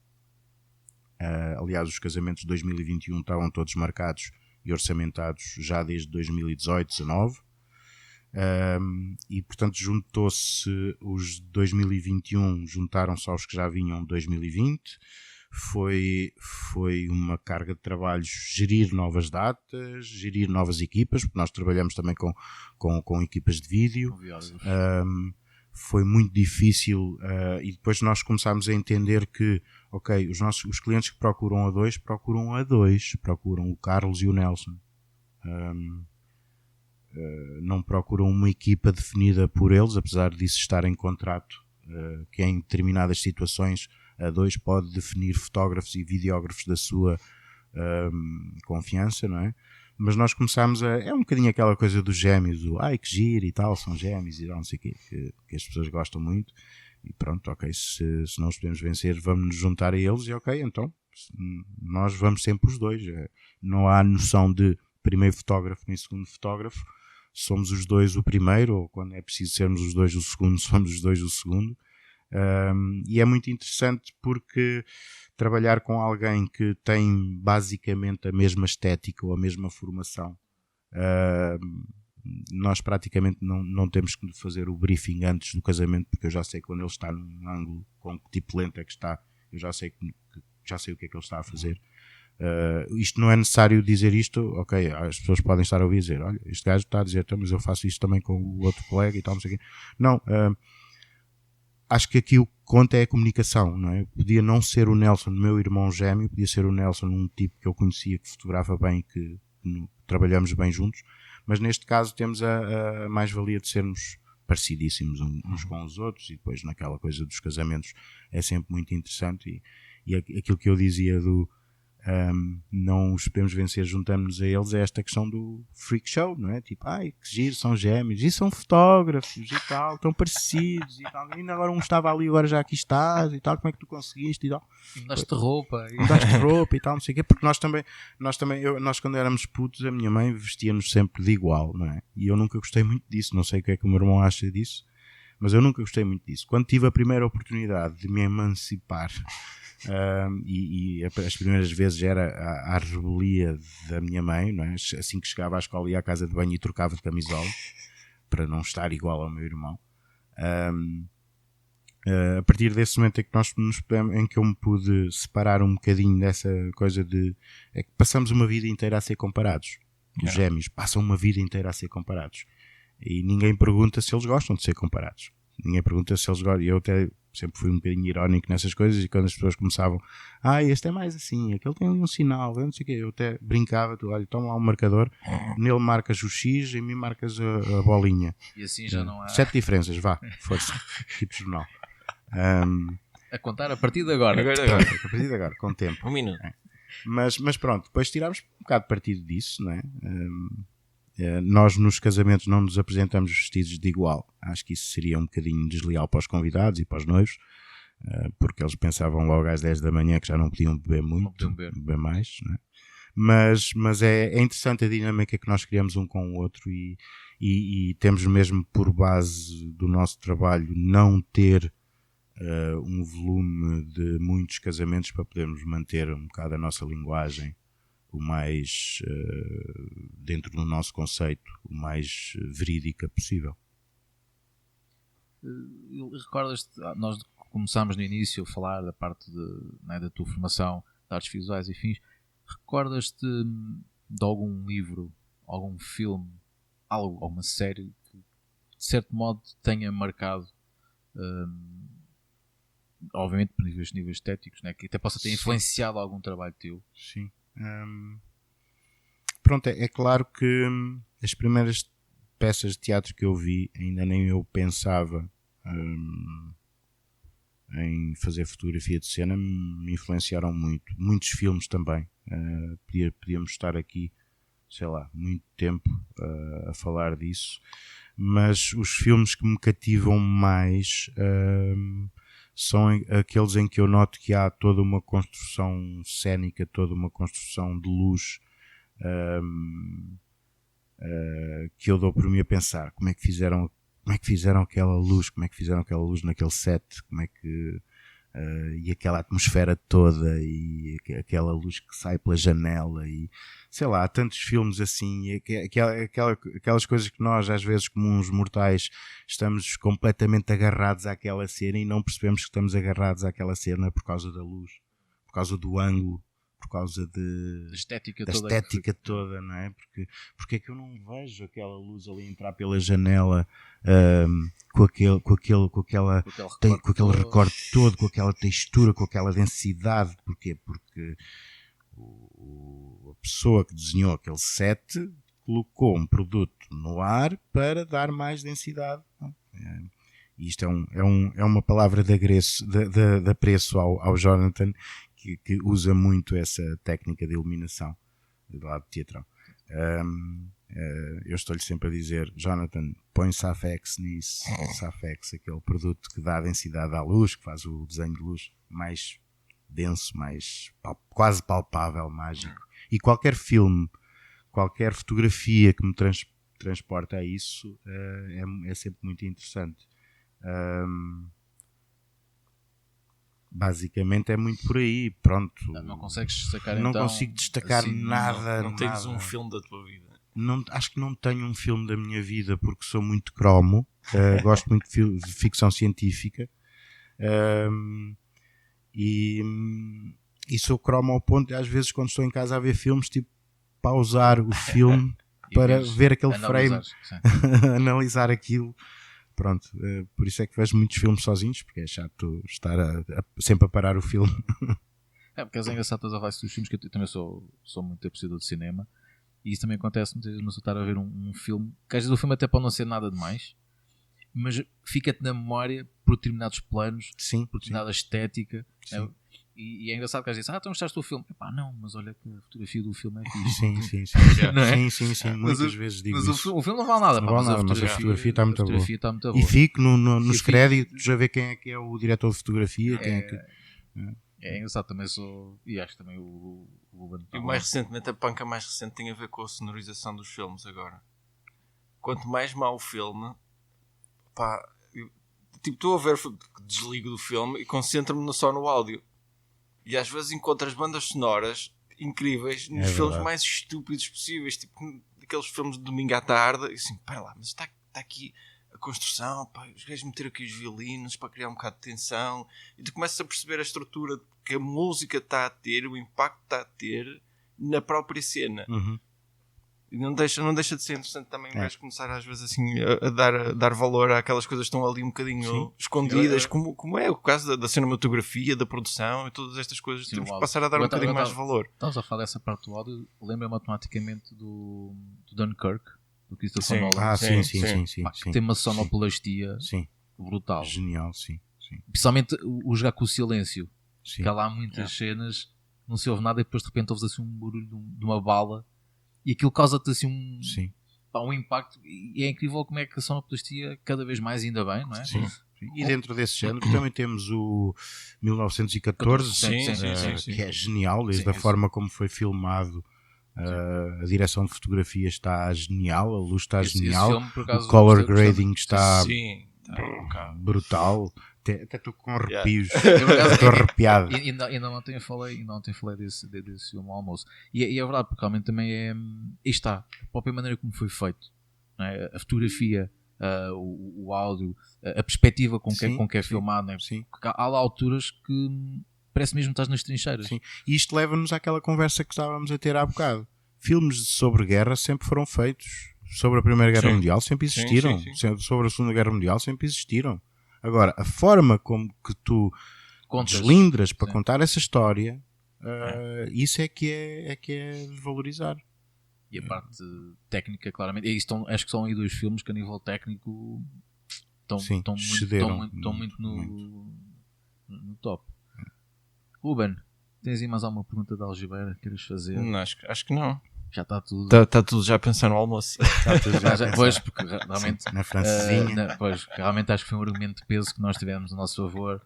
Speaker 3: Aliás, os casamentos de 2021 estavam todos marcados e orçamentados já desde 2018, 19. E portanto juntou-se os de 2021, juntaram-se aos que já vinham de 2020. Foi uma carga de trabalhos, gerir novas datas, gerir novas equipas, porque nós trabalhamos também com equipas de vídeo. Foi muito difícil, e depois nós começámos a entender que, ok, os clientes que procuram a dois, procuram o Carlos e o Nelson. Não procuram uma equipa definida por eles, apesar disso estar em contrato, que em determinadas situações a dois pode definir fotógrafos e videógrafos da sua confiança, não é? Mas nós começámos é um bocadinho aquela coisa dos gêmeos, que giro e tal, são gêmeos e tal, não sei o quê, que as pessoas gostam muito, e pronto, ok, se não os podemos vencer, vamos nos juntar a eles, e ok, então, nós vamos sempre os dois, não há noção de primeiro fotógrafo nem segundo fotógrafo, somos os dois o primeiro, ou quando é preciso sermos os dois o segundo, somos os dois o segundo. E é muito interessante porque trabalhar com alguém que tem basicamente a mesma estética ou a mesma formação, nós praticamente não temos que fazer o briefing antes do casamento, porque eu já sei quando ele está num ângulo, com que tipo de lente é que está, eu já sei o que é que ele está a fazer. Isto não é necessário dizer isto, ok, as pessoas podem estar a ouvir dizer, olha, este gajo está a dizer, então, mas eu faço isto também com o outro colega e tal, não sei o quê. Não, acho que aqui o que conta é a comunicação, não é? Podia não ser o Nelson, meu irmão gêmeo, podia ser o Nelson, um tipo que eu conhecia, que fotografa bem, que trabalhamos bem juntos, mas neste caso temos a mais-valia de sermos parecidíssimos uns com os outros, e depois naquela coisa dos casamentos é sempre muito interessante, e aquilo que eu dizia do não os podemos vencer juntando-nos a eles, é esta questão do freak show, não é? Tipo, ai, que giro, são gêmeos, e são fotógrafos e tal, tão parecidos e tal, e ainda agora um estava ali, agora já aqui estás e tal, como é que tu conseguiste e tal.
Speaker 1: Mudaste roupa.
Speaker 3: Mudaste roupa e tal, não sei o quê, porque nós quando éramos putos, a minha mãe vestia-nos sempre de igual, não é? E eu nunca gostei muito disso, não sei o que é que o meu irmão acha disso, mas eu nunca gostei muito disso. Quando tive a primeira oportunidade de me emancipar, e as primeiras vezes era a rebelia da minha mãe, não é? Assim que chegava à escola ia à casa de banho e trocava de camisola para não estar igual ao meu irmão. A partir desse momento em que eu me pude separar um bocadinho dessa coisa é que passamos uma vida inteira a ser comparados. Os gêmeos passam uma vida inteira a ser comparados e ninguém pergunta se eles gostam de ser comparados. Ninguém pergunta se eles gostam. Eu até sempre fui um bocadinho irónico nessas coisas, e quando as pessoas começavam, este é mais assim, aquele tem ali um sinal, não sei o quê, eu até brincava, olha, toma lá um marcador, nele marcas o X, em mim marcas a bolinha.
Speaker 1: E assim já não há...
Speaker 3: 7 diferenças, vá, força, tipo jornal.
Speaker 1: A contar a partir de agora.
Speaker 3: A partir de agora, com o tempo.
Speaker 2: Um minuto.
Speaker 3: Mas pronto, depois tirámos um bocado de partido disso, não é? Nós nos casamentos não nos apresentamos vestidos de igual. Acho que isso seria um bocadinho desleal para os convidados e para os noivos, porque eles pensavam logo às 10 da manhã que já não podiam beber muito, beber mais, não é? Mas é interessante a dinâmica que nós criamos um com o outro, e temos mesmo por base do nosso trabalho não ter um volume de muitos casamentos para podermos manter um bocado a nossa linguagem o mais dentro do nosso conceito, o mais verídica possível.
Speaker 1: Recordas-te, nós começámos no início a falar da parte da tua formação de artes visuais e fins. Recordas-te de algum livro, algum filme, alguma série que de certo modo tenha marcado, obviamente por níveis estéticos, né? Que até possa ter influenciado algum trabalho teu?
Speaker 3: Sim. Pronto, é claro que as primeiras peças de teatro que eu vi, ainda nem eu pensava em fazer fotografia de cena, me influenciaram muito. Muitos filmes também. Podíamos estar aqui, sei lá, muito tempo a falar disso, mas os filmes que me cativam mais são aqueles em que eu noto que há toda uma construção cénica, toda uma construção de luz, que eu dou por mim a pensar como é que fizeram aquela luz, como é que fizeram aquela luz naquele set, como é que e aquela atmosfera toda, e aquela luz que sai pela janela, e sei lá, há tantos filmes assim, aquelas coisas que nós às vezes, como uns mortais, estamos completamente agarrados àquela cena e não percebemos que estamos agarrados àquela cena por causa da luz, por causa do ângulo, por causa da estética toda, não é? Porque é que eu não vejo aquela luz ali entrar pela janela com aquele recorte todo, com aquela textura, com aquela densidade? Porquê? Porque a pessoa que desenhou aquele set colocou um produto no ar para dar mais densidade. E isto é uma palavra de apreço ao Jonathan, que usa muito essa técnica de iluminação do lado teatral. Eu estou-lhe sempre a dizer, Jonathan, põe Safex nisso. Safex, aquele produto que dá densidade à luz, que faz o desenho de luz mais denso, mais quase palpável, mágico. E qualquer filme, qualquer fotografia que me transporta a isso é sempre muito interessante. Basicamente é muito por aí, pronto.
Speaker 1: Não consegues destacar,
Speaker 3: não
Speaker 1: então,
Speaker 3: consigo destacar
Speaker 1: assim,
Speaker 3: nada.
Speaker 2: Não tens um filme da tua vida?
Speaker 3: Não, acho que não tenho um filme da minha vida, porque sou muito cromo. Gosto muito de ficção científica. E E sou cromo ao ponto de, às vezes, quando estou em casa a ver filmes, tipo, pausar o filme para ver aquele frame, analisar aquilo. Pronto, por isso é que vejo muitos filmes sozinhos, porque é chato estar sempre a parar o filme.
Speaker 1: Porque é engraçado todas as dos filmes, que eu também sou muito apreciador de cinema, e isso também acontece muitas vezes, eu estar a ver um filme, que às vezes o filme até pode não ser nada demais, mas fica-te na memória por determinados planos,
Speaker 3: sim,
Speaker 1: por determinada estética. E é engraçado que às vezes, então gostaste do filme? Epá, não, mas olha que a fotografia do filme é fixe.
Speaker 3: Sim, muitas vezes digo
Speaker 1: mas
Speaker 3: isso.
Speaker 1: O filme não vale nada,
Speaker 3: mas a fotografia está muito boa.
Speaker 1: E
Speaker 3: fico nos créditos a ver quem é o diretor de fotografia.
Speaker 1: É engraçado, também sou. E acho que também o Ruben.
Speaker 2: E mais recentemente, a panca mais recente tem a ver com a sonorização dos filmes agora. Quanto mais mau o filme, pá, estou a ver, desligo do filme e concentro-me só no áudio. E às vezes encontro as bandas sonoras incríveis nos filmes mais estúpidos possíveis, tipo aqueles filmes de domingo à tarde, e assim, pera lá, mas está aqui a construção, pá, os gajos meteram aqui os violinos para criar um bocado de tensão, e tu começas a perceber a estrutura que a música está a ter, o impacto que está a ter na própria cena. E não deixa de ser interessante também o gajo começar às vezes assim a dar valor àquelas coisas que estão ali um bocadinho escondidas, como é o caso da cinematografia, da produção e todas estas coisas. Temos que passar a dar um bocadinho mais valor.
Speaker 1: Estamos a falar dessa parte do áudio, lembra-me automaticamente do Dunkirk, do Christopher Nolan.
Speaker 3: Sim.
Speaker 1: Tem uma sonoplastia brutal.
Speaker 3: Genial, sim.
Speaker 1: Principalmente o jogar com o silêncio. Que há lá muitas cenas, não se ouve nada e depois de repente ouves assim um barulho de uma bala. E aquilo causa-te assim um impacto, e é incrível como é que a sonoplastia cada vez mais, ainda bem, não é?
Speaker 3: Sim. E dentro desse género também temos o 1914, que é genial, desde a forma como foi filmado, a direção de fotografia está genial, a luz está genial, o color grading está brutal. Até estou com arrepios. Estou arrepiado.
Speaker 1: Ainda ontem falei desse filme ao almoço. E é verdade, porque realmente também está a própria maneira como foi feito, não é? A fotografia, o áudio, a perspectiva com que é filmado, não é? Porque há lá alturas que parece mesmo que estás nas trincheiras.
Speaker 3: Sim. E isto leva-nos àquela conversa que estávamos a ter há bocado. Filmes sobre guerra sempre foram feitos. Sobre a Primeira Guerra Mundial sempre existiram. Sobre a Segunda Guerra Mundial sempre existiram. Agora, a forma como que tu deslindras para contar essa história, isso é que é desvalorizar.
Speaker 1: E a parte técnica, claramente. Acho que são aí 2 filmes que a nível técnico estão muito no top. Ruben, tens aí mais alguma pergunta da Algibeira que queres fazer?
Speaker 2: Não, acho que não.
Speaker 1: Já está tudo.
Speaker 2: Está tudo já a pensar no almoço.
Speaker 3: Está tudo já
Speaker 1: pois, porque realmente.
Speaker 3: Na francesinha.
Speaker 1: Realmente acho que foi um argumento de peso que nós tivemos a nosso favor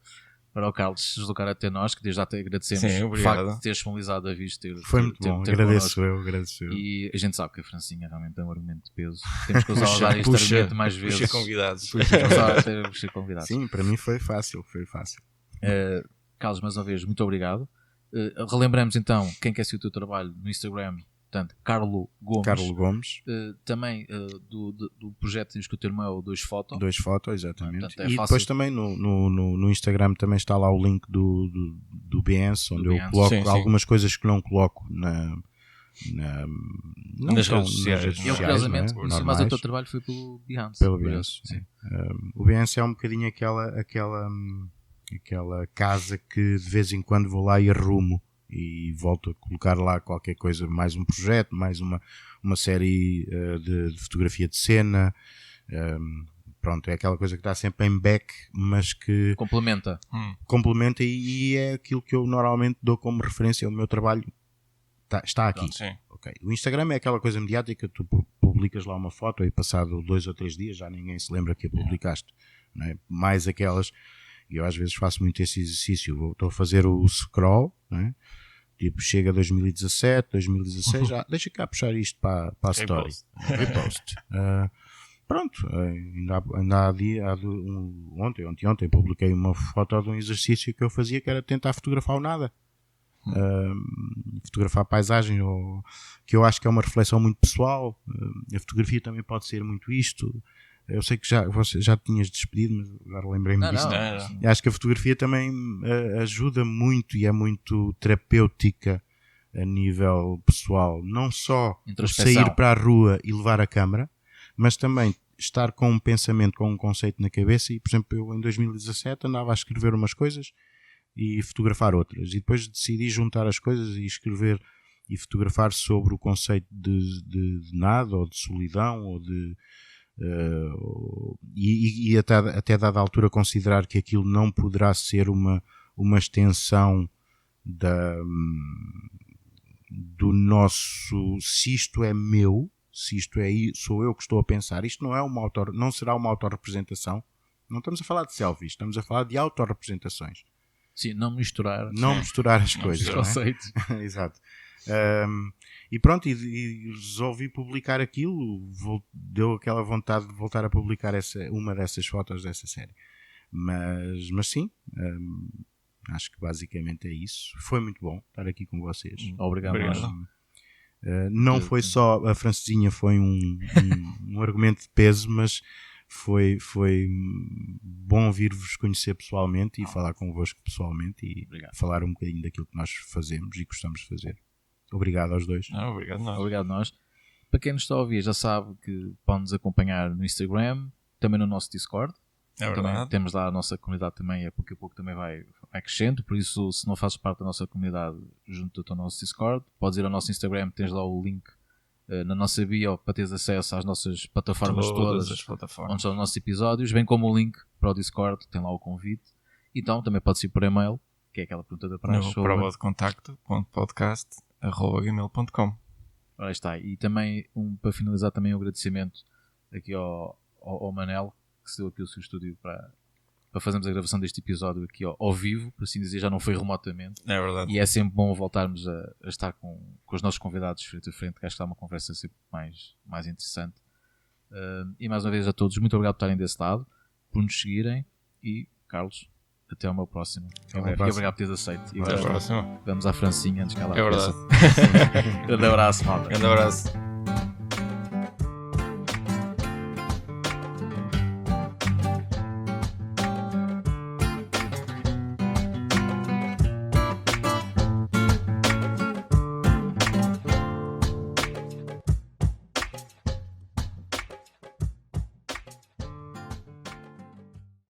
Speaker 1: para o Carlos se deslocar até nós, que desde já te agradecemos o facto de teres disponibilizado a vista.
Speaker 3: Foi muito bom, agradeço eu.
Speaker 1: E a gente sabe que a francesinha realmente é um argumento de peso. Temos que usar este argumento mais vezes.
Speaker 2: Puxa convidados.
Speaker 1: Puxa convidados.
Speaker 3: Sim, para mim foi fácil.
Speaker 1: Carlos, mais uma vez, muito obrigado. Relembramos então quem quer seguir o teu trabalho no Instagram. Portanto, Carlo Gomes. Também do projeto que o teu irmão é o 2 Foto.
Speaker 3: 2 Foto, exatamente. Portanto, depois também no Instagram também está lá o link do Behance, onde eu coloco algumas coisas que não coloco
Speaker 2: nas redes sociais.
Speaker 1: Eu, curiosamente, mas o teu trabalho foi pelo Behance.
Speaker 3: Pelo Behance. O Behance é um bocadinho aquela casa que de vez em quando vou lá e arrumo. E volto a colocar lá qualquer coisa, mais um projeto, mais uma série de fotografia de cena. Pronto, é aquela coisa que está sempre em back, mas que
Speaker 1: complementa
Speaker 3: e é aquilo que eu normalmente dou como referência. O meu trabalho está aqui. Okay. O Instagram é aquela coisa mediática, tu publicas lá uma foto e passado 2 ou 3 dias já ninguém se lembra que a publicaste, não é? Mais aquelas. E eu às vezes faço muito esse exercício. Estou a fazer o scroll, né? Tipo, chega 2017, 2016, já deixa cá puxar isto para a story. Repost. Pronto, ontem publiquei uma foto de um exercício que eu fazia, que era tentar fotografar o nada. Fotografar a paisagem, que eu acho que é uma reflexão muito pessoal. A fotografia também pode ser muito isto. Eu sei que você já tinhas despedido, mas agora lembrei-me disso.
Speaker 2: Não.
Speaker 3: Acho que a fotografia também ajuda muito e é muito terapêutica a nível pessoal. Não só sair para a rua e levar a câmara, mas também estar com um pensamento, com um conceito na cabeça. E, por exemplo, eu em 2017 andava a escrever umas coisas e fotografar outras. E depois decidi juntar as coisas e escrever e fotografar sobre o conceito de nada, ou de solidão, ou de... e até dada altura considerar que aquilo não poderá ser uma extensão do nosso, se isto é meu, se isto é, sou eu que estou a pensar, isto não será uma autorrepresentação. Não estamos a falar de selfies, estamos a falar de autorrepresentações.
Speaker 1: Sim, não misturar
Speaker 3: As coisas,
Speaker 1: os conceitos.
Speaker 3: Exato. E pronto, e resolvi publicar aquilo. Deu aquela vontade de voltar a publicar uma dessas fotos dessa série. Mas sim, acho que basicamente é isso. Foi muito bom estar aqui com vocês.
Speaker 1: Obrigado.
Speaker 3: Não foi só a francesinha, foi um argumento de peso, mas foi bom vir-vos conhecer pessoalmente e falar convosco pessoalmente e falar um bocadinho daquilo que nós fazemos e gostamos de fazer. Obrigado aos dois.
Speaker 1: Obrigado nós. Para quem nos está a ouvir, já sabe que pode nos acompanhar no Instagram, também no nosso Discord. Também temos lá a nossa comunidade também, a pouco também vai crescendo, por isso se não fazes parte da nossa comunidade, junta-te ao nosso Discord, podes ir ao nosso Instagram, tens lá o link na nossa bio para teres acesso às nossas plataformas todas
Speaker 2: as plataformas
Speaker 1: onde estão os nossos episódios, bem como o link para o Discord, tem lá o convite. Então também pode ir por e-mail, que é aquela pergunta da praxe.
Speaker 2: Prova de contacto.podcast@gmail.com.
Speaker 1: Ora está, e também para finalizar também um agradecimento aqui ao Manel, que se deu aqui o seu estúdio para fazermos a gravação deste episódio aqui ao vivo, por assim dizer, já não foi remotamente.
Speaker 2: É verdade.
Speaker 1: E é sempre bom voltarmos a estar com os nossos convidados frente a frente, que acho que está uma conversa sempre mais interessante. E mais uma vez a todos, muito obrigado por estarem desse lado, por nos seguirem e, Carlos, até ao meu próximo. E obrigado por teres aceito. E
Speaker 2: até a próxima.
Speaker 1: Vamos à francinha antes que ela
Speaker 2: É verdade.
Speaker 1: Grande abraço, malta.
Speaker 2: Grande abraço.